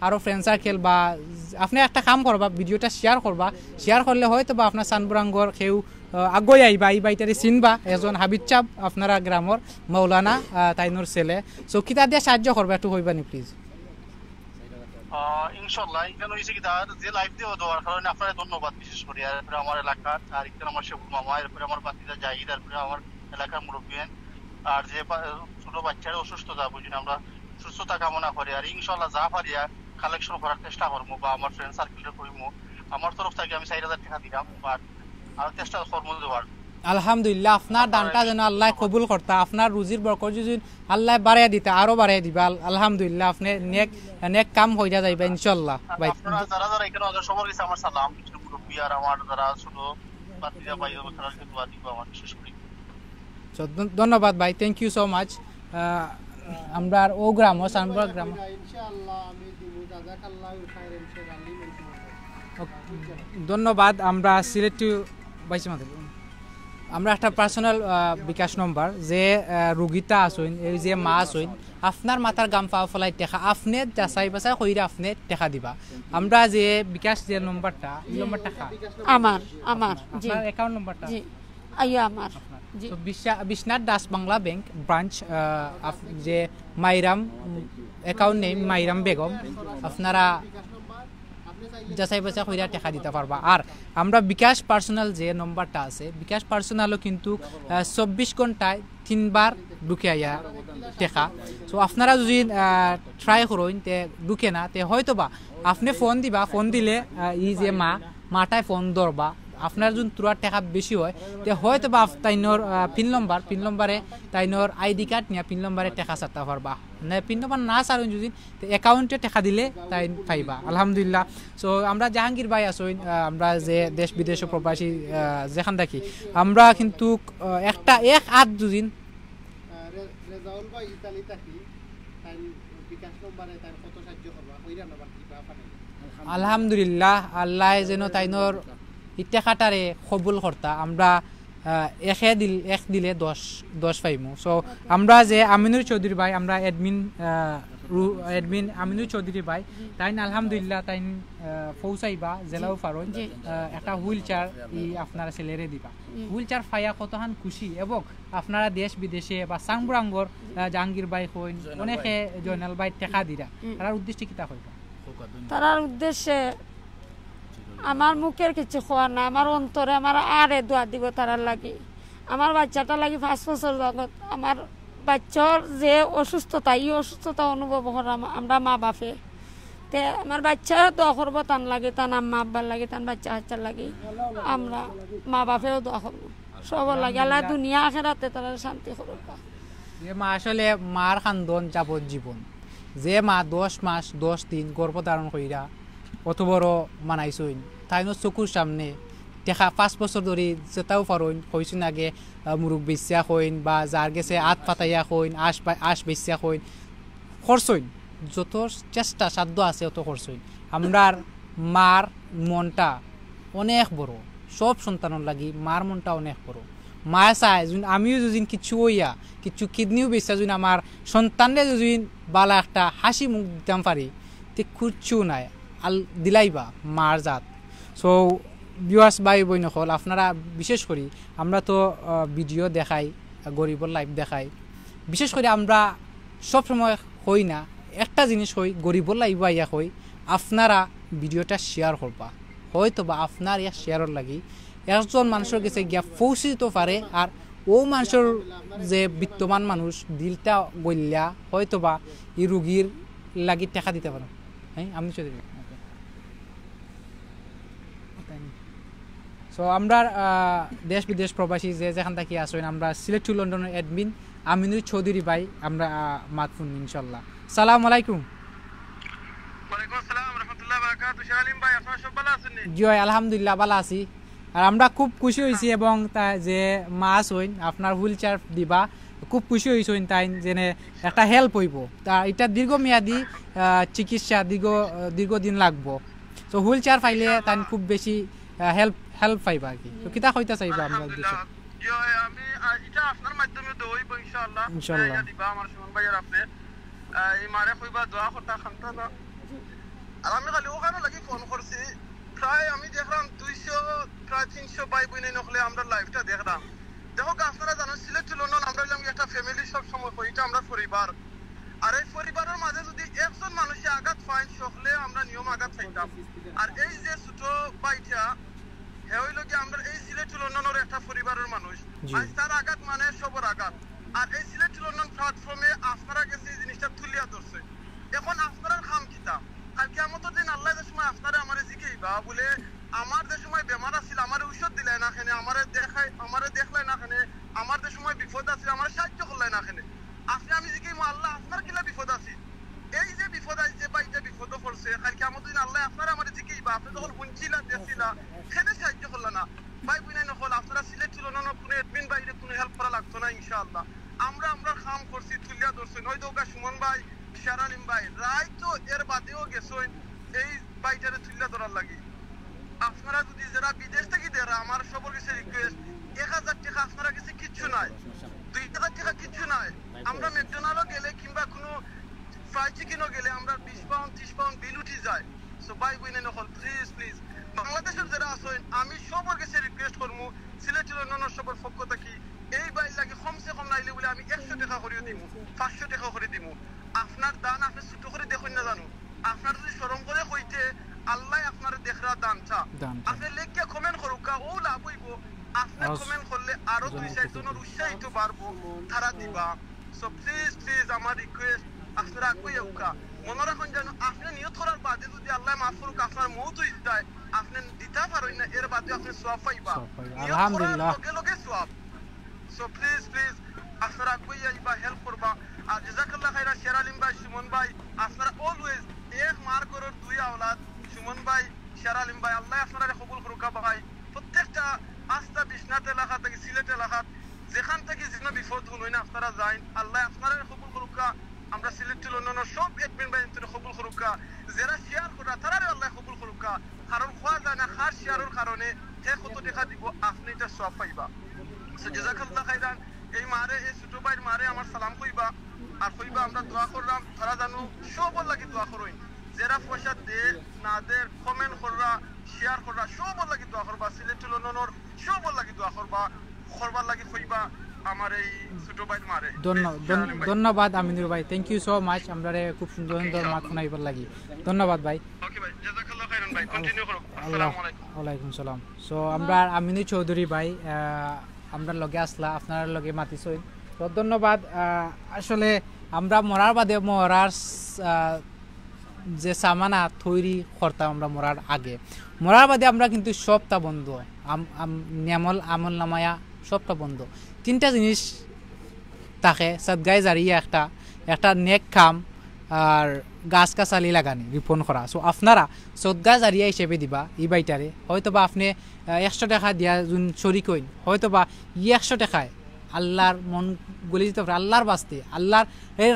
আরো ফ্রেন্ড সার্কেল বা আপনি একটা কাম করবা ভিডিওটা শেয়ার করলে হয়তো বা আপনার সানবরাঙ্গর কেউ আগুই আইবা এই বাইটারে চিনবা এজন হাবিব চাপ আপনারা গ্রামর মৌলানা তাইনুর ছেলে সো কিতা দিয়ে সাহায্য করবা একটু কইবানি প্লিজ ইনশাআল্লাহ এখানে হইছে কি যে লাইভ দিয়ে দেওয়ার কারণে আপনারা ধন্যবাদ বিশেষ করে এরপরে আমার এলাকার আর এখানে আমার শেবুল মামা এরপরে আমার বাতিজা জাহিদ এরপরে আমার এলাকার মুরব্বিয়ান আর যে ছোট বাচ্চারা অসুস্থতা বুঝিনা আমরা সুস্থতা কামনা করি আর ইনশাআল্লাহ যা পারিয়া কালেকশন করার চেষ্টা করবো বা আমার ফ্রেন্ড সার্কেলটা করিমু আমার তরফ থেকে আমি 4000 টাকা দিলাম বাট আর চেষ্টা করবো দেওয়ার আলহামদুলিল্লাহ আপনার দানটা যেন আল্লাহ কবুল করতা আপনার রুজির বরকত যদি আল্লাহ বাড়াইয়া দিতে আরো বাড়াইয়া দিবা আলহামদুলিল্লাহ আপনি নেক কাম হইয়া যাইবা ইনশাআল্লাহ ভাই আপনারা যারা এখানে আছেন সবার কাছে আমার সালাম কিছু মুরব্বি আর আমার যারা ছোট বাতিজা ভাই তাদেরকে দোয়া দিব আমার বিশেষ করে ধন্যবাদ ভাই থ্যাংক ইউ সো মাচ আমরা ও গ্রাম সানবরা গ্রাম ইনশাআল্লাহ আমি দিব জাযাকাল্লাহু খাইরান শেরালি ধন্যবাদ আমরা সিলেট টু বাইসে মাত্র আমরা একটা পার্সোনাল বিকাশ নম্বর যে রোগীটা আসুন এই যে মা আসুন আপনার মাথার গাম পাওয়া ফলাই টেকা আপনি যাচাই বাছাই কইরা আপনি টেকা দিবা আমরা যে বিকাশ যে নম্বরটা এই নম্বরটা আমার জি আপনার অ্যাকাউন্ট নম্বরটা জি আইয়া আমার জি তো বিশ্বনাথ দাস বাংলা ব্যাংক ব্রাঞ্চ যে মাইরাম অ্যাকাউন্ট নেম মাইরাম বেগম আপনারা যাচাই বাছাই কইরা টাকা দিতে পারবা আর আমরা বিকাশ পার্সোনাল যে নম্বরটা আছে বিকাশ পার্সোনালও কিন্তু 24 ঘন্টায় 3 বার ঢুকে আয়া টাকা সো আপনারা যদি ট্রাই করেন তে ঢুকে না তে হয়তো বা আপনি ফোন দিবা ফোন দিলে এই যে মাটায় ফোন ধরবা আপনার যদি তোর টাকা বেশি হয় তে হয়তো বা তাইনোর পিন নম্বরে তাইনোর আইডি কার্ড নিয়ে পিন নম্বরে টাকা চাতে পারবা না পিন নম্বর না চারেন যদি অ্যাকাউন্টে টাকা দিলে তাই পাইবা আলহামদুলিল্লাহ সো আমরা জাহাঙ্গীর ভাই আসুন আমরা যে দেশ বিদেশে প্রবাসী যেখান থাকি আমরা কিন্তু একটা এক আধ দুদিন রেজাউল ভাই ইতালি থাকি তাই বিকাশ নম্বরে তার কত সাহায্য করবা কইরা না বাকি বা আলহামদুলিল্লাহ আল্লাহ যেন তাইনোর ইটাকাটারে কবুল করতা আমরা এক দিলে 10 পাইমু সো আমরা যে আমিনুর চৌধুরী ভাই আমরা অ্যাডমিন আমিনুর চৌধুরী ভাই তাই আলহামদুলিল্লাহ তাই পৌঁছাইবা জেলাও পারন একটা হুইল চেয়ার আপনারা ছেলেরে দিবা হুইল চেয়ার পাইয়া কতখান খুশি এবং আপনারা দেশ বিদেশে বা সাংবরাঙ্গর জাহাঙ্গীর ভাই হইন অনেকে জয়নাল ভাই টাকা দিরা তার উদ্দেশ্যে কিতা হইবা তার উদ্দেশ্যে আমার মুখের কিছু খোয়া না আমার অন্তরে আমার আরে দোয়া দিব তারার লাগি আমার বাচ্চাটা লাগি 5 বছর জগৎ আমার বাচ্চার যে অসুস্থতা এই অসুস্থতা অনুভব করা আমরা মা বাপে তে আমার বাচ্চা দোয়া করবো তান লাগে তান আম্মা আব্বার লাগে তান বাচ্চার লাগে আমরা মা বাপেও দোয়া করবো সবার লাগে আল্লাহ দুনিয়া আখেরাতে তারা শান্তি করুক যে মা আসলে মার খান্দন যাবজ্জীবন যে মা 10 মাস 10 দিন গর্ভধারণ কইরা অত বড় মানাইছইন তাই চকুর সামনে দেখা 5 বছর ধরে যেটাও পারইন কইছুন আগে মুরুখ বেচিয়া কইন বা যার গেছে আত পাতাইয়া কইন আশ বেচিয়া কইন খরচইন যত চেষ্টা সাধ্য আছে অত খরচইন আমরার মার মনটা অনেক বড় সব সন্তানের লাগি মার মনটা অনেক বড় মা চায় যদি আমিও যদি কিছু হইয়া কিছু কিডনিও বেচা যদি আমার সন্তানরে যদি বালা একটা হাসি মুখ দিতাম পারি তে কিচ্ছু নাই দিলাইবা মার জাত সো ভিউয়ার্স ভাই বোন হল আপনারা বিশেষ করে আমরা তো ভিডিও দেখাই গরিবর লাইভ দেখাই বিশেষ করে আমরা সব সময় হই না একটা জিনিস হই গরিবর লাইভ আইয়া হই আপনারা ভিডিওটা শেয়ার করবা হয়তো বা আপনার ইয়া শেয়ারের লাগি একজন মানুষের কাছে গিয়া পৌঁছে দিতে পারে আর ও মানুষের যে বিত্তমান মানুষ দিলটা গইলা হয়তো বা এই রুগীর লাগি টাকা দিতে পারে হ্যাঁ আমি চৌধুরী সো আমরা দেশ বিদেশ প্রবাসী যে যেখান থেকে আসেন আমরা সিলেট টু লন্ডনের অ্যাডমিন আমিনুর চৌধুরী ভাই আমরা মাত শুনি ইনশাল্লাহ। সালাম আলাইকুম। ওয়ালাইকুম আসসালাম রাহমাতুল্লাহি ওয়া বারাকাতুহু। শালিম ভাই আপনারা সব ভালো আছেন? জি ভাই আলহামদুলিল্লাহ ভালো আছি। আর আমরা খুব খুশি হয়েছি এবং যে মাছ হইন আপনার হুইল চেয়ার দিবা খুব খুশি হয়েছেন তাই যেনে একটা হেল্প হইব তা এটা দীর্ঘমেয়াদী চিকিৎসা দীর্ঘদিন লাগবো। তো হুইল চেয়ার পাইলে তাই খুব বেশি হেল্প পাইবা আর কি। তো কিতা কইতা চাইবা আমরা উদ্দেশ্য? আমি এটা আপনার মাধ্যমে দইব ইনশাআল্লাহ দিবা আমার সুমন ভাইয়ের আপনি এই মারে কইবা দোয়া করতা খান্তা না। আর আমি খালি ওখানে লাগি ফোন করছি প্রায় আমি দেখলাম 200 প্রায় 300 ভাই বোন নকলে আমরা লাইভটা দেখলাম। দেখো আপনারা জানেন সিলেট টু লন্ডন আমরা একটা ফ্যামিলি সব সময় কই এটা আমরা পরিবার। আর এই পরিবারের মাঝে যদি একজন মানুষে আঘাত পায় সকলে আমরা নিয়ম আঘাত চাইতাম। আর এই যে ছোট ভাইটা হে হইল কি আমরা এই সিলেট টু লন্ডনের একটা পরিবারের মানুষ আজ তার আঘাত মানে সবর আঘাত। আর এই সিলেট টু লন্ডন প্ল্যাটফর্মে আপনারা গেছে এই জিনিসটা তুলিয়া ধরছে। এখন আপনার খাম কিতা আর কিয়ামতের দিন আল্লাহ যে সময় আপনারা আমারে জিজ্ঞাসা বলে আমার যে সময় বেমার আছিল আমার ঔষধ দিলাই না কেন, আমারে দেখলাই না কেন, আমার যে সময় বিপদ আছিল আমার সাহায্য করলাই না কেন, আপনি আমি জিজ্ঞাসা আল্লাহ আপনার কিলা বিপদ আছে? এই যে বিপদ আছে বা এটা বিপদ পড়ছে আর কিয়ামতের দিন আল্লাহ আপনারা আমারে জিজ্ঞাসা আপনি যখন বুঝছিলা দেখছিলা সেটা সাহায্য করলা না। ভাই বুঝাই নকল আপনারা সিলেট ছিল না কোনো এডমিন বাইরে কোনো হেল্প করা লাগতো না ইনশাআল্লাহ। আমরা কাম করছি তুলিয়া ধরছি নয়তো সুমন ভাই শারালিম ভাই রায় তো এর বাদেও গেছেন এই বাইটারে তুলিয়া ধরার লাগে। আপনারা যদি যারা বিদেশ থেকে দেরা আমার সবার কাছে রিকোয়েস্ট 1000 টাকা আপনারা কাছে কিচ্ছু নাই, 2000 টাকা কিচ্ছু নাই। আমরা ম্যাকডোনাল্ডও গেলে কিংবা কোনো ফ্রাইড চিকেনও গেলে আমরা 20 পাউন্ড 30 পাউন্ড বিল উঠি যায়। সো ভাই বুঝে নকল প্লিজ বাংলাদেশের যারা আছেন আমি সবার কাছে রিকোয়েস্ট করবো সিলেট লন্ডনের সবার পক্ষ থেকে এই বাইর লাগে কমসে কম নাইলে বলে আমি 100 টাকা করে দিব 500 টাকা করে দিব। আপনার দান আপনি ছোট করে দেখুন না জানো, আপনার যদি শরম করে কইতে আল্লাহ আপনার দেখরা দানটা আপনি লেখকে কমেন্ট করুক ও লাভ হইব। আপনি কমেন্ট করলে আরো 2-4 জনের উৎসাহিত বাড়বো তারা দিবা। সো প্লিজ আমার রিকোয়েস্ট আপনারা কইউকা মনে রাখুন যেন আপনি নিয়ত করার বাদে যদি আল্লাহ মাফ করুক আপনার মৌত হয়ে যায় আপনি দিতে পারেন না এর বাদে আপনি সওয়াব পাইবা আলহামদুলিল্লাহ লগে সওয়াব। সো প্লিজ আপনারা কইবা হেল্প করবা। আর জাযাকাল্লাহ খাইরা শেরালিম ভাই সুমন ভাই আপনারা অলওয়েজ এক মার করার 2 আওলাদ সুমন ভাই শেরালিম ভাই আল্লাহ আপনারা কবুল করুক ভাই। প্রত্যেকটা আস্তা বিশ্বনাথ এলাকা থেকে সিলেট এলাকা যেখান থেকে যেন বিপদ হই না আপনারা যাই আল্লাহ আপনারা কবুল করুক। আমরা সিলেট টু লন্ডনের সব এডমিন ভাই কবুল করুক, যারা শেয়ার করা তারা আল্লাহ কবুল করুক। কারণ খোয়া যায় না খাস শেয়ারের কারণে হে কত টাকা দিব আপনি এটা সওয়াব পাইবা। সো জাযাকাল্লাহ খাইরান এই মারে এই ছোট ভাইয়ের মারে আমার সালাম কইবা আর কইবা আমরা দোয়া করলাম তারা জানো সবার লাগি দোয়া করুন। যারা পয়সা দে না দে কমেন্ট কররা শেয়ার কররা সবার লাগি দোয়া করবা। সিলেট টু লন্ডনের সবার লাগি দোয়া করবার লাগি কইবা আমার এই ছোট ভাইয়ের মারে। ধন্যবাদ আমিনুর ভাই, থ্যাংক ইউ সো মাচ। আমরা খুব সুন্দর মাত শোনাইবার লাগি ধন্যবাদ ভাই। ওকে ভাই জাযাকাল্লাহ খাইরান ভাই কন্টিনিউ করুন। আসসালামু আলাইকুম। ওয়ালাইকুম সালাম। সো আমরা আমিনুর চৌধুরী ভাই আমরা লগে আসলা আপনার লগে মাতিছই তো ধন্যবাদ। আসলে আমরা মরার বাদে মরার যে সামানা তৈরি করতাম আমরা মরার আগে মরার বাদে আমরা কিন্তু সবটা বন্ধ নিয়ামল আমল নামায়া সবটা বন্ধ। 3টা জিনিস থাকে সদগায়ে জারিয়া একটা নেক কাম আর গাছ গাছালি লাগানি রিপন করা। সো আপনারা সদগা জারিয়া হিসেবে দিবা এই বাইটারে হয়তো বা আপনি 100 টাকা দিয়া যোন শরিক হইন হয়তো বা 100 টাকায় আল্লাহর মন গলি দিতে পারে আল্লাহর বাস্তে আল্লাহর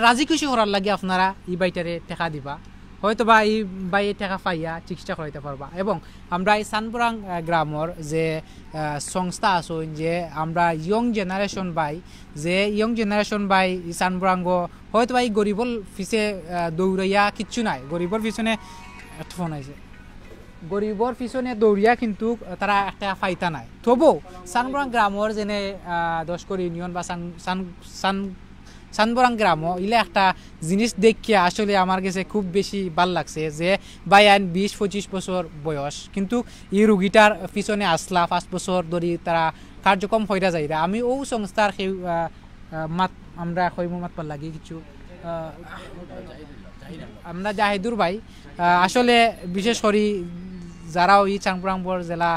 রাজি খুশি করার লাগে আপনারা এই বাইটারে টাকা দিবা হয়তো বা এই বাই টাকা পাইয়া চিকিৎসা করাইতে পারবা। এবং আমরা এই সানপুরাং গ্রামের যে সংস্থা আছেন যে আমরা ইয়ং জেনারেশন বাই সানপুরাঙ্গ হয়তো বা এই গরিবর পিছে দৌড়াইয়া কিচ্ছু নাই, গরিবর পিছনে ফোন আছে গরিবর পিছনে দৌড়িয়া কিন্তু তারা একটা ফাইতা নাই। তবু সানপুরাং গ্রামের যেনে 10 কর ইউনিয়ন বা সানপুরাং গ্রাম ইলে একটা জিনিস দেখিয়া আসলে আমার কাছে খুব বেশি ভাল লাগছে যে বাইয়ান 20-25 বছর বয়স কিন্তু এই রুগীটার পিছনে আসলা 5 বছর ধরে তারা কার্যক্রম হইরা যায়। আমি ও সংস্থার সেই মাত আমরা মাতবার লাগি কিছু আমরা জাহিদুর ভাই আসলে বিশেষ করে যারা ওই চাংপুরাংবর জেলা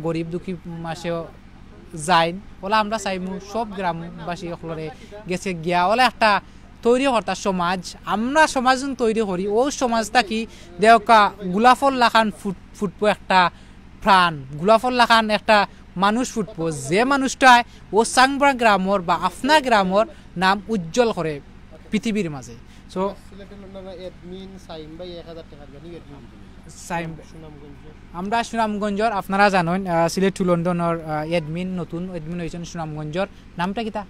গরিব দুঃখী মাসেও যায় ওলা আমরা চাইমু সব গ্রামবাসী সকলরে গেছে গিয়া ওলা একটা তৈরি হতা সমাজ আমরা সমাজ তৈরি করি ও সমাজটা কি দেওকা গোলাফল লাখান ফুটবো একটা প্রাণ গোলাফল লাখান একটা মানুষ ফুটবো যে মানুষটায় ও সাংবরা গ্রামর বা আপনার গ্রামর নাম উজ্জ্বল করে পৃথিবীর মাঝে। সো আমরা সুনামগঞ্জর আপনারা জানেন সিলেট টু লন্ডনের এডমিন নতুন এডমিন হয়েছেন সুনামগঞ্জর নামটা কিতা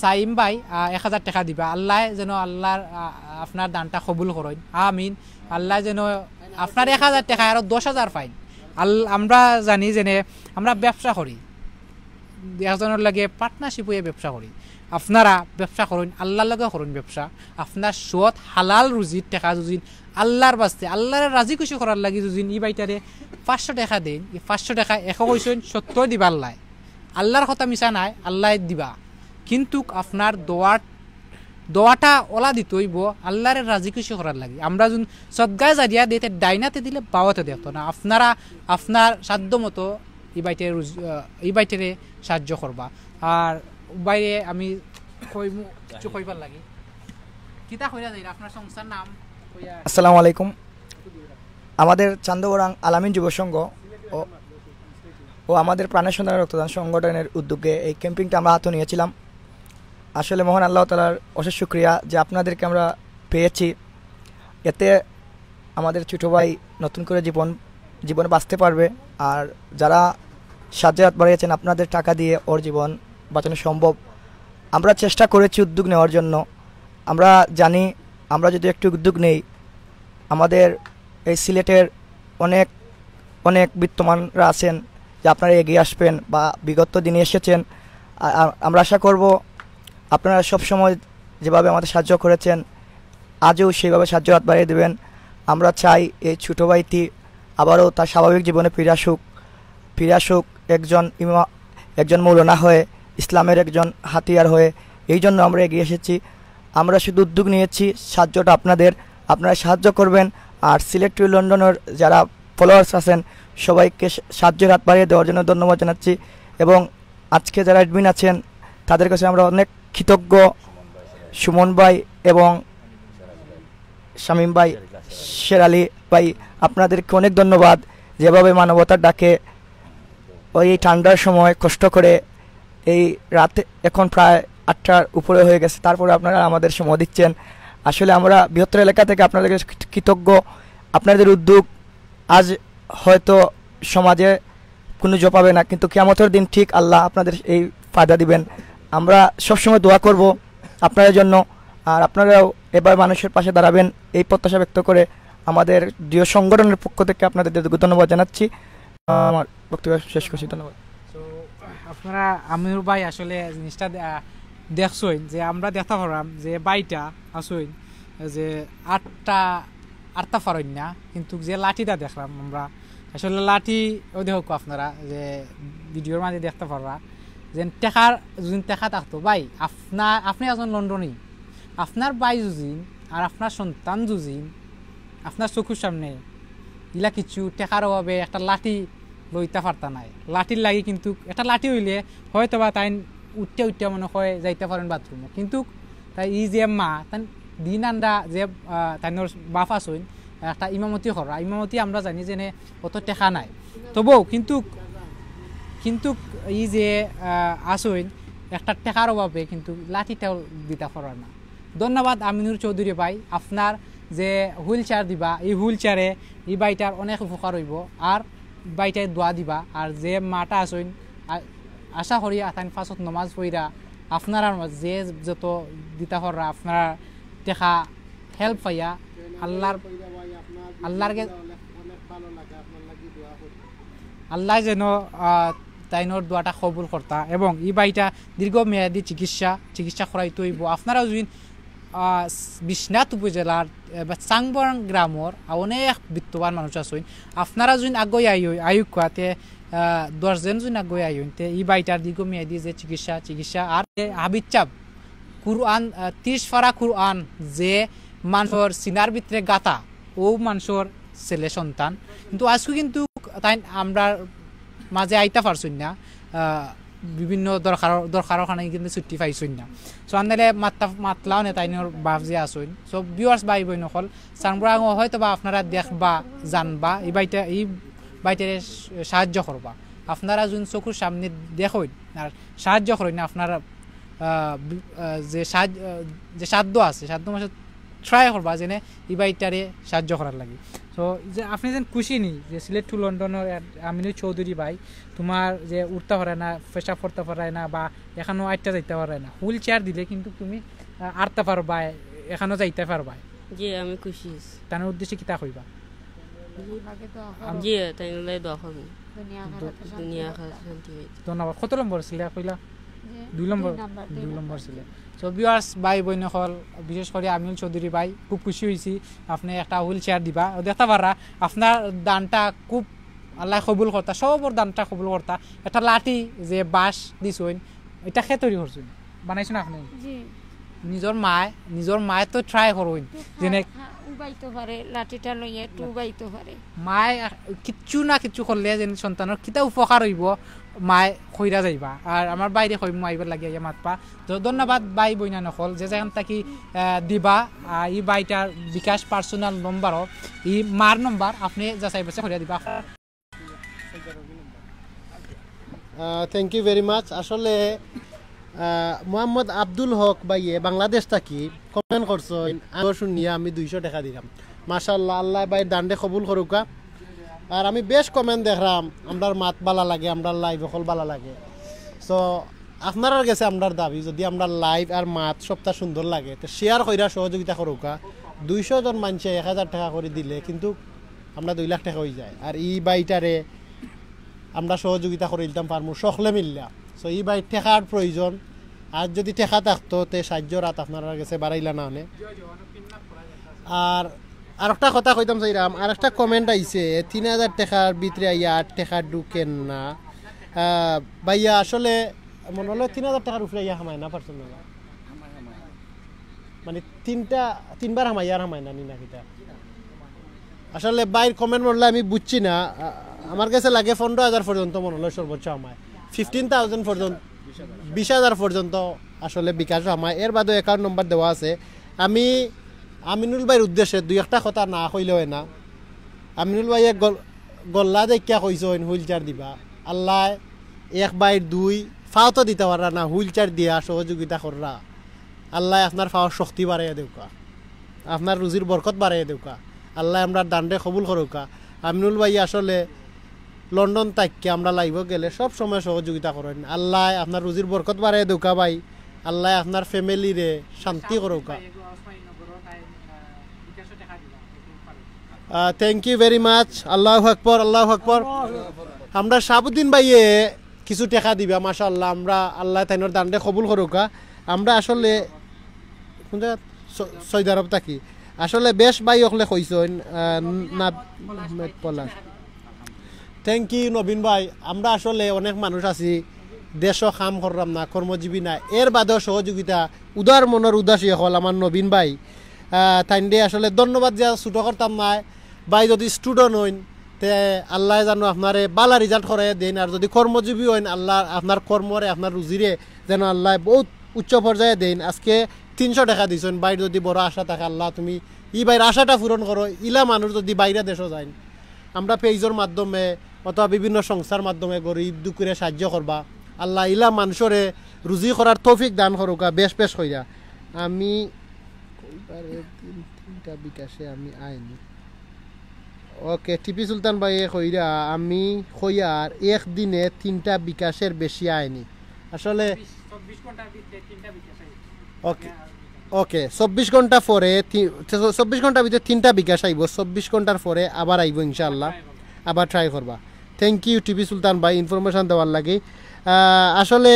সাইম ভাই 1000 টাকা দিবা আল্লাহ যেন আল্লাহর আপনার দানটা কবুল করেন আমিন আল্লাহ যেন আপনার 1000 টাকা আরো 10,000 পাইন আমরা জানি যে আমরা ব্যবসা করি একজনের লাগে পার্টনারশিপ হয়ে ব্যবসা করি আপনারা ব্যবসা করেন আল্লাহর লগে করেন ব্যবসা আপনার সৎ হালাল রুজির টাকা যদি আল্লাহর বাস্তে আল্লাহর রাজি খুশি করার লাগে যদি ই বাইটারে 500 টাকা দেন এই 500 টাকা এখন কইছেন 70 দিবা আল্লাহর কথা মিছা নাই আল্লাহ দিবা কিন্তু আপনার দোয়াটা ওলা দিতে হইব আল্লাহর রাজি খুশি করার লাগে আমরা যখন সদগায় জারিয়া দিতে ডাইনাতে দিলে বাওয়াতে দেখতো না আপনারা আপনার সাধ্য মতো এই বাইটারে সাহায্য করবা আর বাইরে আমি কিছু কইবার লাগে কিতা কইরা যাই আপনার সংস্থার নাম আসসালামু আলাইকুম আমাদের চান্দগড়াং আলামিন যুব সংঘ ও আমাদের প্রাণের সন্ধান রক্তদান সংগঠনের উদ্যোগে এই ক্যাম্পিংটা আমরা হাতে নিয়েছিলাম আসলে মহান আল্লাহ তাআলার অশেষ শুকরিয়া যে আপনাদেরকে আমরা পেয়েছি এতে আমাদের ছোটো ভাই নতুন করে জীবনে বাঁচতে পারবে আর যারা সাহায্যের হাত বাড়িয়েছেন আপনাদের টাকা দিয়ে ওর জীবন বাঁচানো সম্ভব আমরা চেষ্টা করেছি উদ্যোগ নেওয়ার জন্য আমরা জানি আমরা যদি একটু উদ্যোগ নেই আমাদের এই সিলেটের অনেক অনেক বিত্তমানরা আছেন যে আপনারা এগিয়ে আসবেন বা বিগত দিনে এসেছেন আমরা আশা করব আপনারা সব সময় যেভাবে আমাদের সাহায্য করেছেন আজও সেইভাবে সাহায্য হাত বাড়িয়ে দেবেন আমরা চাই এই ছোটো ভাইটি আবারও তার স্বাভাবিক জীবনে ফিরে আসুক একজন মৌলানা হয়ে ইসলামের একজন হাতিয়ার হয়ে এই জন্য আমরা এগিয়ে এসেছি আমরা শুধু উদ্যোগ নিয়েছি সাহায্যটা আপনারা সাহায্য করবেন আর সিলেট টু লন্ডনের যারা ফলোয়ার্স আছেন সবাইকে সাহায্যের হাত বাড়িয়ে দেওয়ার জন্য ধন্যবাদ জানাচ্ছি এবং আজকে যারা অ্যাডমিন আছেন তাদের কাছে আমরা অনেক কৃতজ্ঞ সুমন ভাই এবং শামীম ভাই শের আলী ভাই আপনাদেরকে অনেক ধন্যবাদ যেভাবে মানবতার ডাকে ওই ঠান্ডার সময় কষ্ট করে এই রাতে এখন প্রায় 8টার উপরে হয়ে গেছে তারপরে আপনারা আমাদের সময় দিচ্ছেন আসলে আমরা বৃহত্তর এলাকা থেকে আপনাদের কৃতজ্ঞ আপনাদের উদ্যোগ আজ হয়তো সমাজে কোনো জব পাবে না কিন্তু কিয়ামতের দিন ঠিক আল্লাহ আপনাদের এই ফায়দা দিবেন আমরা সবসময় দোয়া করব আপনাদের জন্য আর আপনারাও এবার মানুষের পাশে দাঁড়াবেন এই প্রত্যাশা ব্যক্ত করে আমাদের দৃঢ় সংগঠনের পক্ষ থেকে আপনাদের ধন্যবাদ জানাচ্ছি আমার বক্তব্য শেষ করছি ধন্যবাদ আপনারা আমির ভাই আসলে জিনিসটা দেখছই যে আমরা দেখা পারলাম যে বাইটা আসই যে আটটা ফারইন না কিন্তু যে লাঠিটা দেখলাম আমরা আসলে লাঠি ও দেখো আপনারা যে ভিডিওর মাঝে দেখতে পারবা যে টেকা থাকতো ভাই আপনি একজন লন্ডনী আপনার ভাই জুজিন আর আপনার সন্তান জুজিন আপনার চোখের সামনে ইলা কিছু টেকার অভাবে একটা লাঠি লইতে পারতা নাই লাঠির লাগি কিন্তু একটা লাঠি হইলে হয়তো বা তাই উঠতে মনে হয় যাইতে পারেন বাথরুমে কিন্তু তাই ই যে মা তাই দিন আন্ডা যে তাইনোর বাপ আসইন একটা ইমামতি করা ইমামতি আমরা জানি যে অত টেকা নাই তবুও কিন্তু ই যে আসইন একটা টেকার অভাবে কিন্তু লাঠিটাও দিতে পারে না ধন্যবাদ আমিনুর চৌধুরী ভাই আপনার যে হুইল চেয়ার দিবা এই হুইল চেয়ারে এই বাইটার অনেক উপকার হইব আর বাইটায় দোয়া দিবা আর যে মাটা আসইন আশা করি আতান ফাঁসত নমাজ পড়া আপনারা যে যত দিতা হরা আপনারা টেকা হেল্প পাইয়া আল্লাহ যেন তাইনোর দোয়াটা কবুল করতা এবং ই বাইটা দীর্ঘমেয়াদী চিকিৎসা করাইতে হইব আপনারা যদি বিশ্বনাথ উপজেলার বা চাংবরাং গ্রামর অনেক বিত্তবান মানুষ আছেন আপনারা যদি আগুয়াই আয়ুক কোয়াতে 10 জন যদি আগুয়াই আইতে ই বাইটার দীর্ঘমেয়াদী যে চিকিৎসা আর হাবিজ চাপ কুরআন 30 পারা কুরআন যে মানুষের সিনার ভিতরে গাতা ও মানুষের ছেলে সন্তান কিন্তু আজকে কিন্তু তাই আমরা মাঝে আইতা পারছুন না বিভিন্ন দরকারের খানে কিন্তু ছুটি পাইছুন না সো আনলে মাতলাও না তাইনোর বাপ যে আসুন সো ভিউয়ার্স ভাই বোন সকল সানবুরাং হয়তো বা আপনারা দেখবা জানবা এই বাইটারে সাহায্য করবা আপনারা যোন চকুর সামনে দেখুন আর সাহায্য করেন আপনারা যে সাধ্য আছে সাধ্য মাসে ট্রাই করবা যেনে এই বাইটারে সাহায্য করার লাগে সো যে আপনি যেন খুশি নি যে সিলেট টু লন্ডনের আমিনুল চৌধুরী ভাই তোমার যে উঠতে পারে না পেশাব করতে পারে না বা এখানেও আটটা যাইতে পারে না হুইল চেয়ার দিলে কিন্তু তুমি আটতে পারবা এখানেও যাইতে পারবা জি আমি খুশি তার উদ্দেশ্যে কিতা কইবা জি তাই নলে দোয়া করব দুনিয়া আখিরাত শান্তি হইতে ধন্যবাদ কত নম্বর ছিল কইলা 2 নম্বর ছিল সো ভিউয়ার্স ভাই বোন সকল বিশেষ করে আমিনুল চৌধুরী ভাই খুব খুশি হয়েছি আপনি একটা হুইল চেয়ার দিবা দেখতে পারা আপনার দানটা খুব আল্লাহ কবুল করতা সবর দানটা কবুল করতা একটা লাঠি যে বাঁশ দিছুন এটা খে তৈরি করছুন বানাইছুন আপনি নিজর মায় তো ট্রাই করুন যেনে উবাইতে পারে লাঠিটা লইয়া একটু উবাইতে পারে মায় কিচ্ছু না কিচ্ছু করলে যেন সন্তানের কিতা উপকার হইব মায় কইরা যাইবা আর আমার বাইরে কই মাইবার লাগে ইয়া মাতপা তো ধন্যবাদ ভাই বইনা নকল যে যেখান থাকি দিবা এই বাইটার বিকাশ পার্সোনাল নম্বর এই মার নম্বর আপনি যাচাই বাছাই করিয়া দিবা থ্যাংক ইউ ভেরি মাচ আসলে মোহাম্মদ আব্দুল হক ভাইয়ে বাংলাদেশ থাকি কমেন্ট করছো শুনিয়া আমি 200 টাকা দিলাম মাশাআল্লাহ আল্লাহ ভাই দান্ডে কবুল করুকা আর আমি বেশ কমেন্ট দেখলাম আমরার মাত বালা লাগে আমরার লাইভ হল বালা লাগে সো আপনার গেছে আমরার দাবি যদি আমরার লাইভ আর মাত সবটা সুন্দর লাগে তো শেয়ার কইরা সহযোগিতা করুকা 200 জন মানুষে 1000 টাকা করে দিলে কিন্তু আমরা 2 লাখ টাকা হয়ে যায় আর এই বাইটারে আমরা সহযোগিতা করে দিতাম পারমু সকলে মিললা সো এই বাই টেকার প্রয়োজন আর যদি টেকা থাকতো তে সাহায্য রাত আপনারা গেছে বাড়াইলা না অনেক আর একটা কথা কইতাম চাইরাম আর একটা কমেন্ট আইছে 3000 টাকার ভিতরে আইয়া 8 টাকা ঢুকেন না ভাইয়া আসলে মনে হলো 3000 টাকার উপরে আইয়া হামায় না পার্সোনাল মানে তিনবার হামায় না নিনা কিটা আসলে বাইর কমেন্ট মরলে আমি বুঝছি না আমার কাছে লাগে 15000 পর্যন্ত মনে হলো সর্বোচ্চ আমায় 15,000 পর্যন্ত 20,000 পর্যন্ত আসলে বিকাশ আমায় এর বাদে অ্যাকাউন্ট নম্বর দেওয়া আছে আমি আমিনুল ভাইয়ের উদ্দেশ্যে 2-1টা কথা না কইলেও না আমিনুল ভাইয়ে গল্লা দেখিয়া কইছেন হুইল চেয়ার দিবা আল্লাহ 1/2 ফাও তো দিতে পারা না হুইল চেয়ার দিয়া সহযোগিতা কররা আল্লাহ আপনার ফাওয়ার শক্তি বাড়াইয়া দেউকা আপনার রুজির বরকত বাড়াইয়া দেউকা আল্লাহ আমরা দান্ডে কবুল করুকা আমিনুল ভাই আসলে লন্ডন তাইকে আমরা লাইভ গেলে সব সময় সহযোগিতা করেন আল্লাহ আপনার রুজির বরকত বাড়াইয়া দেউকা ভাই আল্লাহ আপনার ফ্যামিলিরে শান্তি করুকা থ্যাংক ইউ ভেরি মাচ আল্লাহু আকবার আল্লাহু আকবার আমরা শাহাবুদ্দিন ভাইয়ে কিছু টাকা দিবা মাশাআল্লাহ আমরা আল্লাহ তাইনোর দান্ডে কবুল করুকা আমরা আসলে কোন জায়গা সৌদি আরব থাকি আসলে বেশ ভাই হলে কইছেন না পলাশ থ্যাংক ইউ নবীন ভাই আমরা আসলে অনেক মানুষ আছি দেশও কাম করলাম না কর্মজীবী না এর বাদেও সহযোগিতা উদার মনের উদাসী হল আমার নবীন ভাই তাইন্ডে আসলে ধন্যবাদ যা ছুটো করতাম না ভাই যদি স্টুডেন্ট হইন তে আল্লাহ জানো আপনারে বালা রেজাল্ট করাই দেন আর যদি কর্মজীবী হইন আল্লাহ আপনার কর্মরে আপনার রুজিরে যেন আল্লাহ বহুত উচ্চ পর্যায়ে দেন আজকে 300 টাকা দিছেন বাইরে যদি বড় আশা থাকে আল্লাহ তুমি এই বাইরের আশাটা পূরণ করো ইলা মানুষ যদি বাইরে দেশও যায় আমরা পেজের মাধ্যমে অথবা বিভিন্ন সংস্থার মাধ্যমে গরিব দুঃখীরে সাহায্য করবা আল্লাহ ইলা মানুষরে রুজি করার তৌফিক দান করুকা বেশ বেশ কইরা আমি তিনটা বিকাশে আমি আইনি ওকে টিপি সুলতান ভাই কইরা আমি কইয়ার একদিনে 3টা বিকাশের বেশি আইনি আসলে 24 ঘন্টার ভিতরে 3টা বিকাশ ওকে ওকে 24 ঘন্টা পরে 24 ঘন্টার ভিতরে 3টা বিকাশ আইব 24 ঘন্টার পরে আবার আইব ইনশাআল্লাহ আবার ট্রাই করবা থ্যাংক ইউ টিপি সুলতান ভাই ইনফরমেশন দেওয়ার লাগে আসলে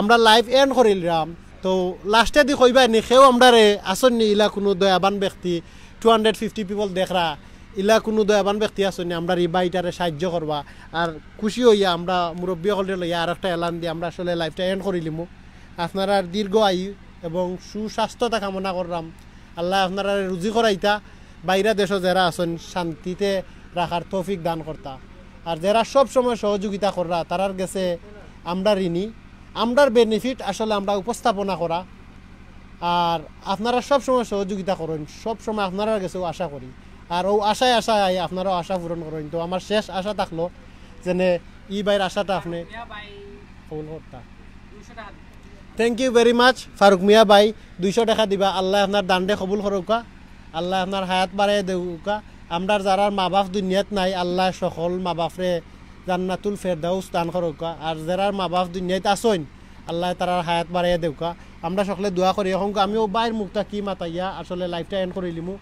আমরা লাইভ এন্ড করিলাম তো লাস্টে দি কইবা নি খেও আমরা রে আসনি ইলা কোনো দয়াবান ব্যক্তি 250 পিপল দেখরা ইলা কোনো দয়াবান ব্যক্তি আসনি আমরা এই বাইটারে সাহায্য করবা আর খুশি হইয়া আমরা মুরব্বী হলে লইয়া আর একটা এলান দিয়ে আমরা আসলে লাইভটা এন্ড করিলিমু আপনারা দীর্ঘ আয়ু এবং সুস্বাস্থ্যতা কামনা করলাম আল্লাহ আপনারা রুজি করাইতা বাইরা দেশ যারা আছেন শান্তিতে রাখার তৌফিক দান করতা আর যারা সব সময় সহযোগিতা করা তারার গেছে আমরা ঋণী। আমরার বেনিফিট আসলে আমরা উপস্থাপনা করা, আর আপনারা সব সময় সহযোগিতা করেন, সব সময় আপনারা গেছেও আশা করি, আর ও আশায় আপনারাও আশা পূরণ করেন। তো আমার শেষ আশা থাকলো যেন ই বাইর আশাটা আপনি কবুল করতা। Thank you very much Faruk Mia ভাই, 200 টাকা দিবা। আল্লাহ আপনার দান্ডে কবুল করুকা, আল্লাহ আপনার হায়াত বাড়াই দেউকা। আমরা যারা মা বাপ দুনিয়াত নাই আল্লাহ সকল মা বাপরে জান্নাতুল ফেরদাউস দান করুকা, আর যারা মা বাপ দুনিয়াত আসইন আল্লাহ তারার হায়াত বাড়াই দেউকা। আমরা সকলে দোয়া করি। এখন আমিও বাইর মুখটা কি মাতাইয়া আসলে লাইফটা এন্ড করিলিমু।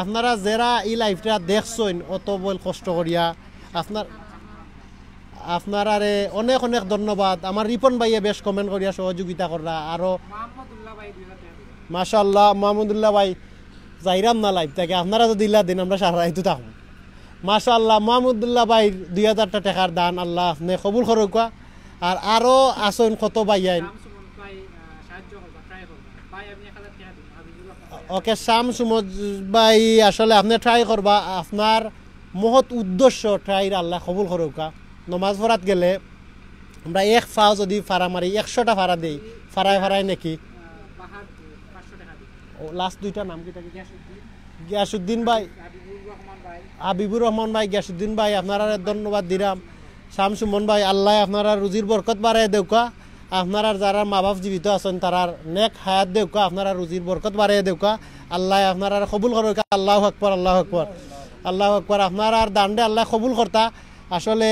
আপনারা যারা এই লাইফটা দেখছেন অত বল কষ্ট করিয়া আপনারারে অনেক অনেক ধন্যবাদ। আমার রিপন ভাইয়ে বেশ কমেন্ট করিয়া সহযোগিতা করা, আরো মাশাআল্লাহ মাহমুদুল্লাহ ভাই যাইরাম না লাইফ থেকে, আপনারা তো দিলা দিন আমরা সারা রাইতো থাকবো। মাশাআল্লাহ মাহমুদুল্লাহ ভাই 2000 টাকার দান আল্লাহ আপনি কবুল করুকা। আর আরো আসন কত ভাইয়াইন ওকে শাম সুমজ ভাই আসলে আপনি ট্রাই করবা, আপনার মহৎ উদ্দেশ্য ট্রাই আল্লাহ কবুল করুকা। নমাজ পড়াত গেলে আমরা এক ফাও যদি ফাড়া মারি 100টা ফাড়া দেই, ফাড়ায় নাকি লাস্ট দুইটা নাম কি থাকে? গিয়াসুদ্দিন ভাই, হাবিবুর রহমান ভাই, গিয়াসুদ্দিন ভাই আপনারা ধন্যবাদ দিলাম। শাম সুমন ভাই আল্লাহ আপনারা রুজির বরকত বাড়াই দেউকা, আপনারা যারা মা বাপ জীবিত আছেন তারার নেক হায়াত দেউকা, আপনারা রুজির বরকত বাড়াই দেউকা। আল্লাহ আপনারা কবুল করুকা। আল্লাহু আকবার আল্লাহু আকবার আল্লাহু আকবার। আপনারা দান্ডে আল্লাহ কবুল করতা। আসলে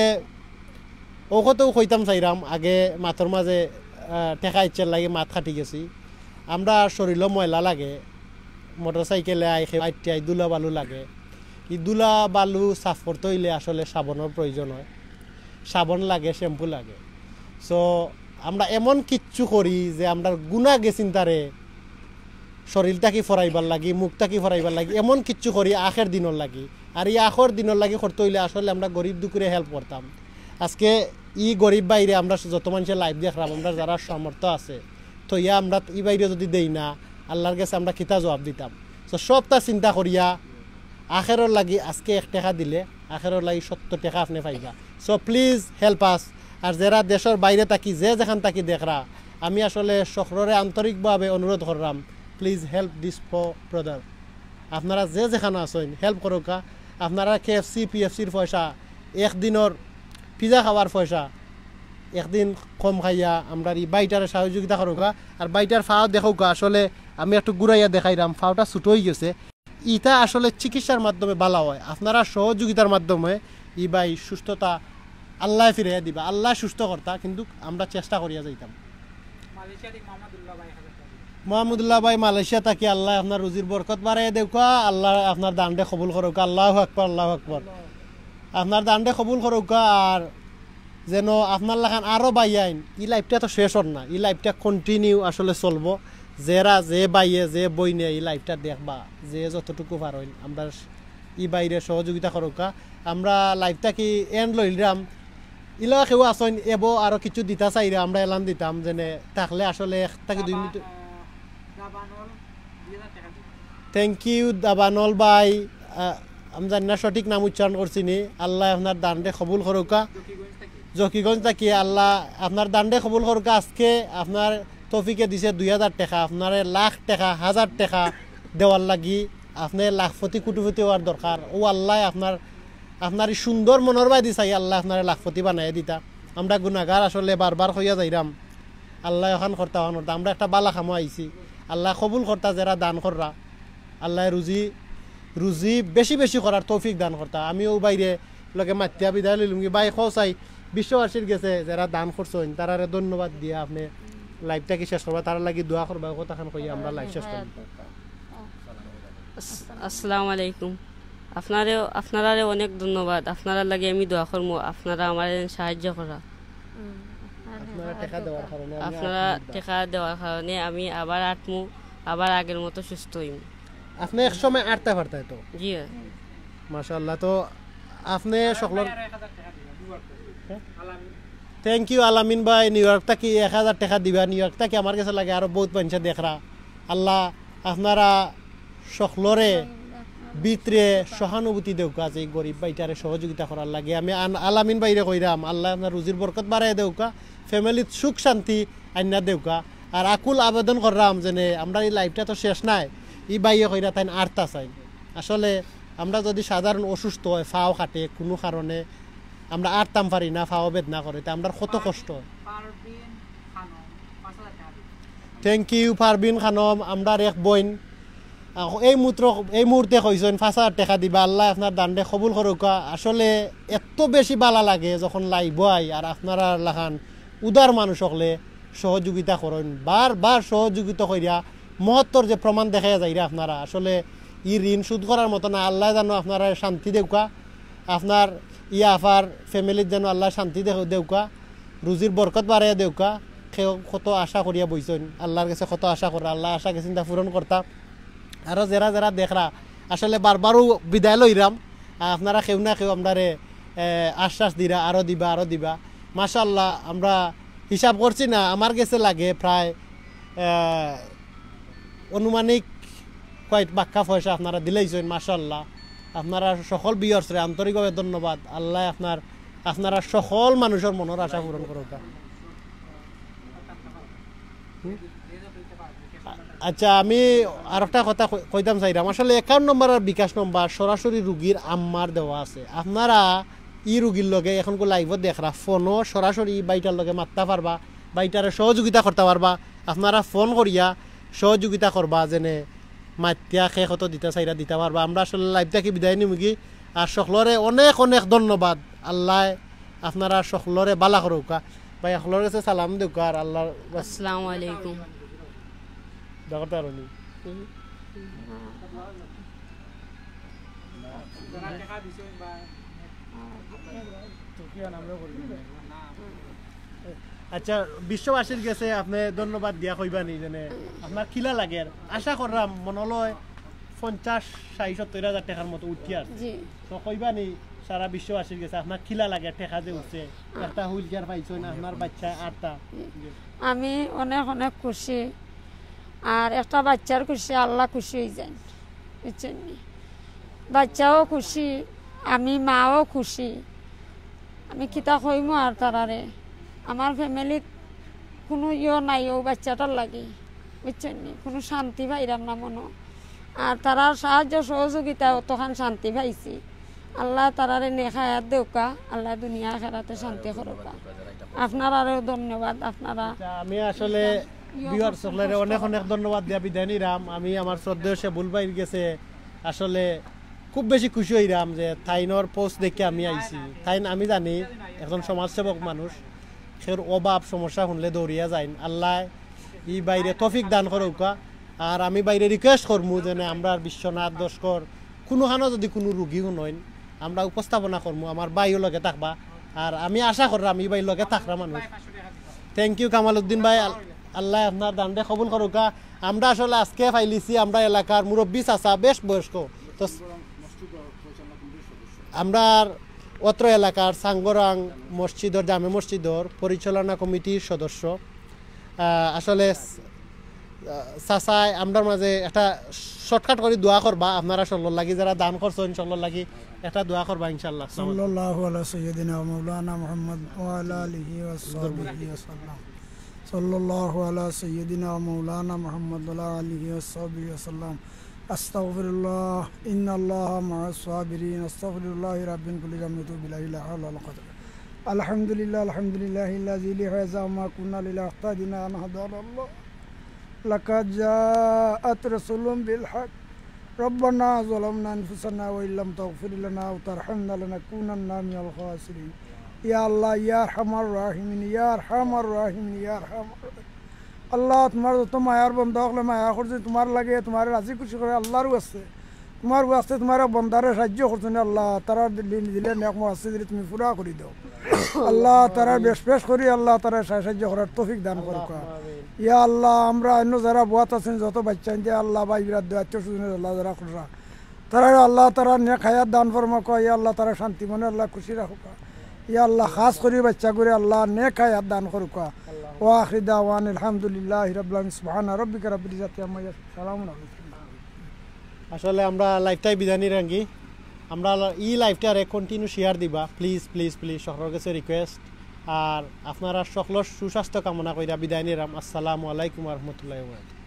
ও কতও কইতাম চাইরাম আগে মাথর মাঝে টেকা ইচ্ছার লাগে মাত খাটি গেছি। আমরা শরীরও ময়লা লাগে, মোটর সাইকেলে আই দুলা বালু লাগে। এই দুলা বালু সাফ করতে হইলে আসলে সাবনের প্রয়োজন হয়, সাবন লাগে, শ্যাম্পু লাগে। সো আমরা এমন কিচ্ছু করি যে আমরা গুণা গেছিন তারে শরীরটাকে ফরাইবার লাগি, মুখটাকে ফরাইবার লাগি, এমন কিচ্ছু করি আখের দিনের লাগি। আর এই আখর দিনের লাগি করতে হইলে আসলে আমরা গরিব দুঃখরে হেল্প করতাম। আজকে ই গরিব বাইরে আমরা যত মানুষের লাইফ দেখলাম, আমরা যারা সামর্থ্য আছে তো ইয়া আমরা ই বাইরে যদি দেই না আল্লাহর কাছে আমরা কিতা জবাব দিতাম। তো সবটা চিন্তা করিয়া আখেরর লাগি আজকে 1 টাকা দিলে আখেরর লাগি 70 টাকা আপনি পাইবা। So please help us. আর যারা দেশের বাইরে থাকি যে যেখান থাকি দেখরা, আমি আসলে সকলরে আন্তরিকভাবে অনুরোধ করলাম প্লিজ হেল্প দিস ব্রাদার। আপনারা যে যেখানে আছেন হেল্প করুকা। আপনারা KFC PFCর পয়সা, একদিনের পিজা খাওয়ার পয়সা একদিন কম খাইয়া আমরা এই বাইটারে সহযোগিতা করুকা। আর বাইটার ফাও দেখুকা, আসলে আমি একটু ঘুরাইয়া দেখাইলাম ফাওটা ছোট হয়ে গেছে। ইটা আসলে চিকিৎসার মাধ্যমে ভালো হয়। আপনারা সহযোগিতার মাধ্যমে ই বাই সুস্থতা আল্লাহ ফিরাইয়া দিবা, আল্লাহ সুস্থ করতা, কিন্তু আমরা চেষ্টা করিয়া যাইতাম। মাহমুদুল্লাহ ভাই মালয়েশিয়া থাকি আল্লাহ আপনার রুজির বরকত বাড়াই দেউকা, আল্লাহ আপনার দান্ডে কবুল করুকা। আল্লাহু আকবার আল্লাহু আকবার। আপনার দান্ডে কবুল করুকা। আর যেন আপনার লাখান আরও বাইয়াইন, ই লাইফটা তো শেষ হন না, ই লাইফটা কন্টিনিউ আসলে চলবো। যারা যে বাইয়ে যে বই নিয়ে এই লাইফটা দেখবা, যে যতটুকু পারেন আমরা ই বাইরে সহযোগিতা করুকা। আমরা লাইফটা কি এন্ড লইলাম, ইলা কেউ আসেন এবো আরও কিছু দিতা চাইরে আমরা এলান দিতাম যেনে থাকলে আসলে 1 থেকে 2 মিনিট। থ্যাংক ইউ দাবানল ভাই, আমি জানি না সঠিক নাম উচ্চারণ করছি নি। আল্লাহ আপনার দান্ডে কবুল করুকা। জকিগঞ্জ থাকি আল্লাহ আপনার দান্ডে কবুল করুকা। আজকে আপনার তৌফিকে দিছে 2000 টাকা, আপনার 1,00,000 টাকা 1000 টাকা দেওয়ার লাগি আপনি লাখপতি কুটিপতি হওয়ার দরকার। ও আল্লাহ আপনার সুন্দর মনের বাই দিছাই আল্লাহ আপনার লাখপতি বানাই দিতা। আমরা গুণাগার আসলে বারবার হইয়া যাইরাম, আল্লাহ এখন করতা হন। আমরা একটা বালা খামো আইছি, আল্লাহ কবুল করতা। যারা দান কররা আল্লাহ রুজি বেশি বেশি করার তৌফিক দান করতা। আমিও বাইরে লোকে মাতিয়া বিদায় লইলুম কি ভাই খোঁচাই বিশ্ববাসীর গেছে যারা দান করছেন তারারে ধন্যবাদ দিয়ে আপনি লাইভটা কি শেষ করবা, তার লাগি দোয়া করবা। কথাখান কই আমরা লাইভ শেষ করি। আসসালামু আলাইকুম। আপনারা অনেক ধন্যবাদ। আপনারা লাগে আমি দোয়া করবো, আপনারা আমার সাহায্য করা, আপনারা টাকা দেওয়ার কারণে আমি আবার আটমু, আবার আগের মতো সুস্থ হইম। আপনি এক সময় আটতে পারতেন তো? জি মাশাআল্লাহ। তো আপনি সকলের থ্যাংক ইউ আলামিন ভাই। নিউ ইয়র্ক থেকে 1000 টাকা দিবা। নিউ ইয়র্ক থেকে আমার কাছে লাগে আরো বহুত পয়সা দেখরা। আল্লাহ আপনারা সকলরে ভিতরে সহানুভূতি দেউকা যে গরিব বাইটারে সহযোগিতা করার লাগে আমি আলামিন বাইরে কইরাম আল্লাহ আপনার রুজির বরকত বাড়াই দেউকা ফ্যামিলির সুখ শান্তি আইনা দেউকা আর আকুল আবেদন করলাম যে আমরা এই লাইফটা তো শেষ নাই ই বাইয়ে কইরা তাই আর্তা চাই আসলে আমরা যদি সাধারণ অসুস্থ হয় ফাও কাটে কোনো কারণে আমরা আরতাম পারি না ফাও বেদনা করে তা আমরা কত কষ্ট হয় থ্যাংক ইউ পারবিন খানম আমরা এক বইন এই মুহূর্তে কইছেন 5,000 টাকা দিবা আল্লাহ আপনার দান্ডে কবুল করুকা আসলে এত বেশি বালা লাগে যখন লাইব আই আর আপনারা লাখান উদার মানুষ হলে সহযোগিতা করেন বারবার সহযোগিতা করিয়া মহত্তর যে প্রমাণ দেখা যায় আপনারা আসলে ই ঋণ শোধ করার মতো না আল্লাহ যেন আপনারা শান্তি দেউকা আপনার আফার ফ্যামিলির যেন আল্লাহ শান্তি দেউকা রুজির বরকত বাড়াইয়া দেউকা কত আশা করিয়া বইছেন আল্লাহর কাছে কত আশা করা আল্লাহ আশাকে চিন্তা পূরণ করতা আরও যারা দেখরা আসলে বারবারও বিদায় লইরাম আপনারা কেউ না কেউ আপনারে আশ্বাস দিরা আরও দিবা মাশাআল্লাহ আমরা হিসাব করছি না আমার কাছে লাগে প্রায় অনুমানিক কয়েক বাক্কা পয়সা আপনারা দিলেইছেন মাশাআল্লাহ আপনারা সকল বিয়ার্সরে আন্তরিকভাবে ধন্যবাদ আল্লাহ আপনারা সকল মানুষের মনের আশা পূরণ করুক আচ্ছা আমি আর একটা কথা কইতাম চাইলাম আসলে অ্যাকাউন্ট নম্বর আর বিকাশ নম্বর সরাসরি রুগীর আম্মার দেওয়া আছে আপনারা ই রুগীর লগে এখন লাইভত দেখরা ফোনও সরাসরি বাইটার লগে মারতে পারবা বাইটারে সহযোগিতা করতে পারবা আপনারা ফোন করিয়া সহযোগিতা করবা যেনে মাতিয়া খে কত দিতে পারবা আমরা আসলে লাইভটাকে বিদায় নিম কি আর সকলরে অনেক অনেক ধন্যবাদ আল্লাহ আপনারা সকলরে বালা করুকা ভাই সকলের কাছে সালাম দেউকা আর আল্লাহ আসসালামু আলাইকুম দেখতে আর নি আচ্ছা বিশ্ববাসীর কাছে আপনি ধন্যবাদ দিয়া কইবানি যেন আপনার কিলা লাগে আশা করলাম মনলয় 50-60-70 হাজার টাকার মতো উঠিয়ার তো কইবানি সারা বিশ্ববাসীর কাছে আপনার কিলা লাগে টাকা যে উঠছে একটা হুইল চেয়ার পাইছেন আপনার বাচ্চা আটটা আমি অনেক অনেক খুশি আর একটা বাচ্চার খুশি আল্লাহ খুশি হয়ে যায় বুঝছেন বাচ্চাও খুশি আমি মাও খুশি আমি কিতা কইমু আর তারারে আমার ফ্যামিলিত কোনো নাই ও বাচ্চাটার লাগে বুঝছেন কোনো শান্তি পাইলাম না মনো আর তারার সাহায্য সহযোগিতা তখন শান্তি পাইছি আল্লাহ তারারে নেখায়াত দেউকা আল্লাহ দুনিয়া খেরাতে শান্তি করুকা আপনারাও ধন্যবাদ আপনারা আমি আসলে বিহার সকলের অনেক অনেক ধন্যবাদ দিয়া বিদায় নিলাম আমি আমার শ্রদ্ধেয় শেবুল ভাইয়ের গেছে আসলে খুব বেশি খুশি হইলাম যে থাইনর পোস্ট দেখে আমি আইছি থাইন আমি জানি একজন সমাজসেবক মানুষ সের অভাব সমস্যা শুনলে দৌড়িয়া যাইন আল্লাহ ই বাইরে তফিক দান করুকা আর আমি বাইরে রিকোয়েস্ট করমু যেন আমরা বিশ্বনাথ দশকর কোনোখানো যদি কোনো রুগী শুনইন আমরা উপস্থাপনা করমু আমার বাইও লগে থাকবা আর আমি আশা করলাম এই বাইর লগে থাকরা মানুষ থ্যাংক ইউ কামাল উদ্দিন ভাই আল্লাহ আপনার দান্ডে কবুল করুকা আমরা আসলে আজকে ফাইলিছি আমরা এলাকার মুরব্বী চাচা বেশ বয়স্ক তো আমরা অত্র এলাকার সাঙ্গরাং মসজিদর জামে মসজিদর পরিচালনা কমিটির সদস্য আসলে চাচাই আমরা মাঝে একটা শর্টকাট করে দোয়া করবা আপনারা সকলের লাগি যারা দান করছেন সকলের লাগি একটা দোয়া করবা ইনশাআল্লাহ সাল্লাল্লাহু আলা সাইয়্যিদিনা মাওলানা মুহাম্মদ ওয়া আলা আলিহি ওয়া সাহবিহি ওয়াসাল্লাম সাল্লাল্লাহু আলা সাইয়্যিদিনা মাওলানা মুহাম্মদ ওয়া আলা আলিহি ওয়া সাহবিহি ওয়াসাল্লাম আস্তাগফিরুল্লাহ ইন্নাল্লাহা মা'আস সাবিরিন আস্তাগফিরুল্লাহি রাব্বিল কুল্লি জামতু বিলাহি লা হাওলা ওয়ালা কুওয়াতা আলহামদুলিল্লাহিল্লাযী লিহাযা মা কুন্না লিনাহতাদিনা আন হাদানাল্লাহ লাকাদ জাআত রাসূলুম বিল হক রব্বানা যালামনা আনফুসানা ওয়া ইল্লাম তাগফির লানা ওয়া তারহামনা লানাকুনান্না মিনাল খাসিরিন ইয়া আল্লাহ ইয়া আরহামার রাহিমিন ইয়া আরহামার রাহিমিন ইয়া আরহামার আল্লাহ তোমার যত মায়ার বন্ধ হলে মায়া করছে তোমার লাগে তোমার রাজি খুশি করে আল্লাহরও আছে তোমার আছে তোমার বন্ধারে সাহায্য করছেন আল্লাহ তারা দিলে নেক আছে দিলে তুমি পুরা করে দাও আল্লাহ তারা বেশ করি আল্লাহ তারা সাহায্য করার তৌফিক দান করুক ইয়া আল্লাহ আমরা অন্য যারা বুয়াত আছেন যত বাচ্চা দিয়ে আল্লাহ ভাই বিরাট আত্মীয় স্বজন আল্লাহ যারা খুশরা তারা আল্লাহ তারা নেক হায়াত দান ফরমাক ইয়া আল্লাহ তারা শান্তি মনে আল্লাহ খুশি রাখুক ইয়া আল্লাহ খাস করে বাচ্চা করে আল্লাহ নেক হায়াত দান করুক ওয়া আখির দাওয়ান আলহামদুলিল্লাহি রাব্বিল আলামিন সুবহানা রাব্বিকা রাব্বিল ইজ্জাতি আম্মা ইয়াসিফুন সালামুন আলাইকুম আসলে আমরা লাইভটাই বিদায় নিরাঙ্গি আমরা ই লাইভটারে কন্টিনিউ শেয়ার দিবা প্লিজ প্লিজ প্লিজ সকলের কাছে রিকোয়েস্ট আর আপনারা সকলের সুস্বাস্থ্য কামনা কইরা বিদায় নিলাম আসসালামু আলাইকুম ওয়া রাহমাতুল্লাহি ওয়া বারাকাতুহু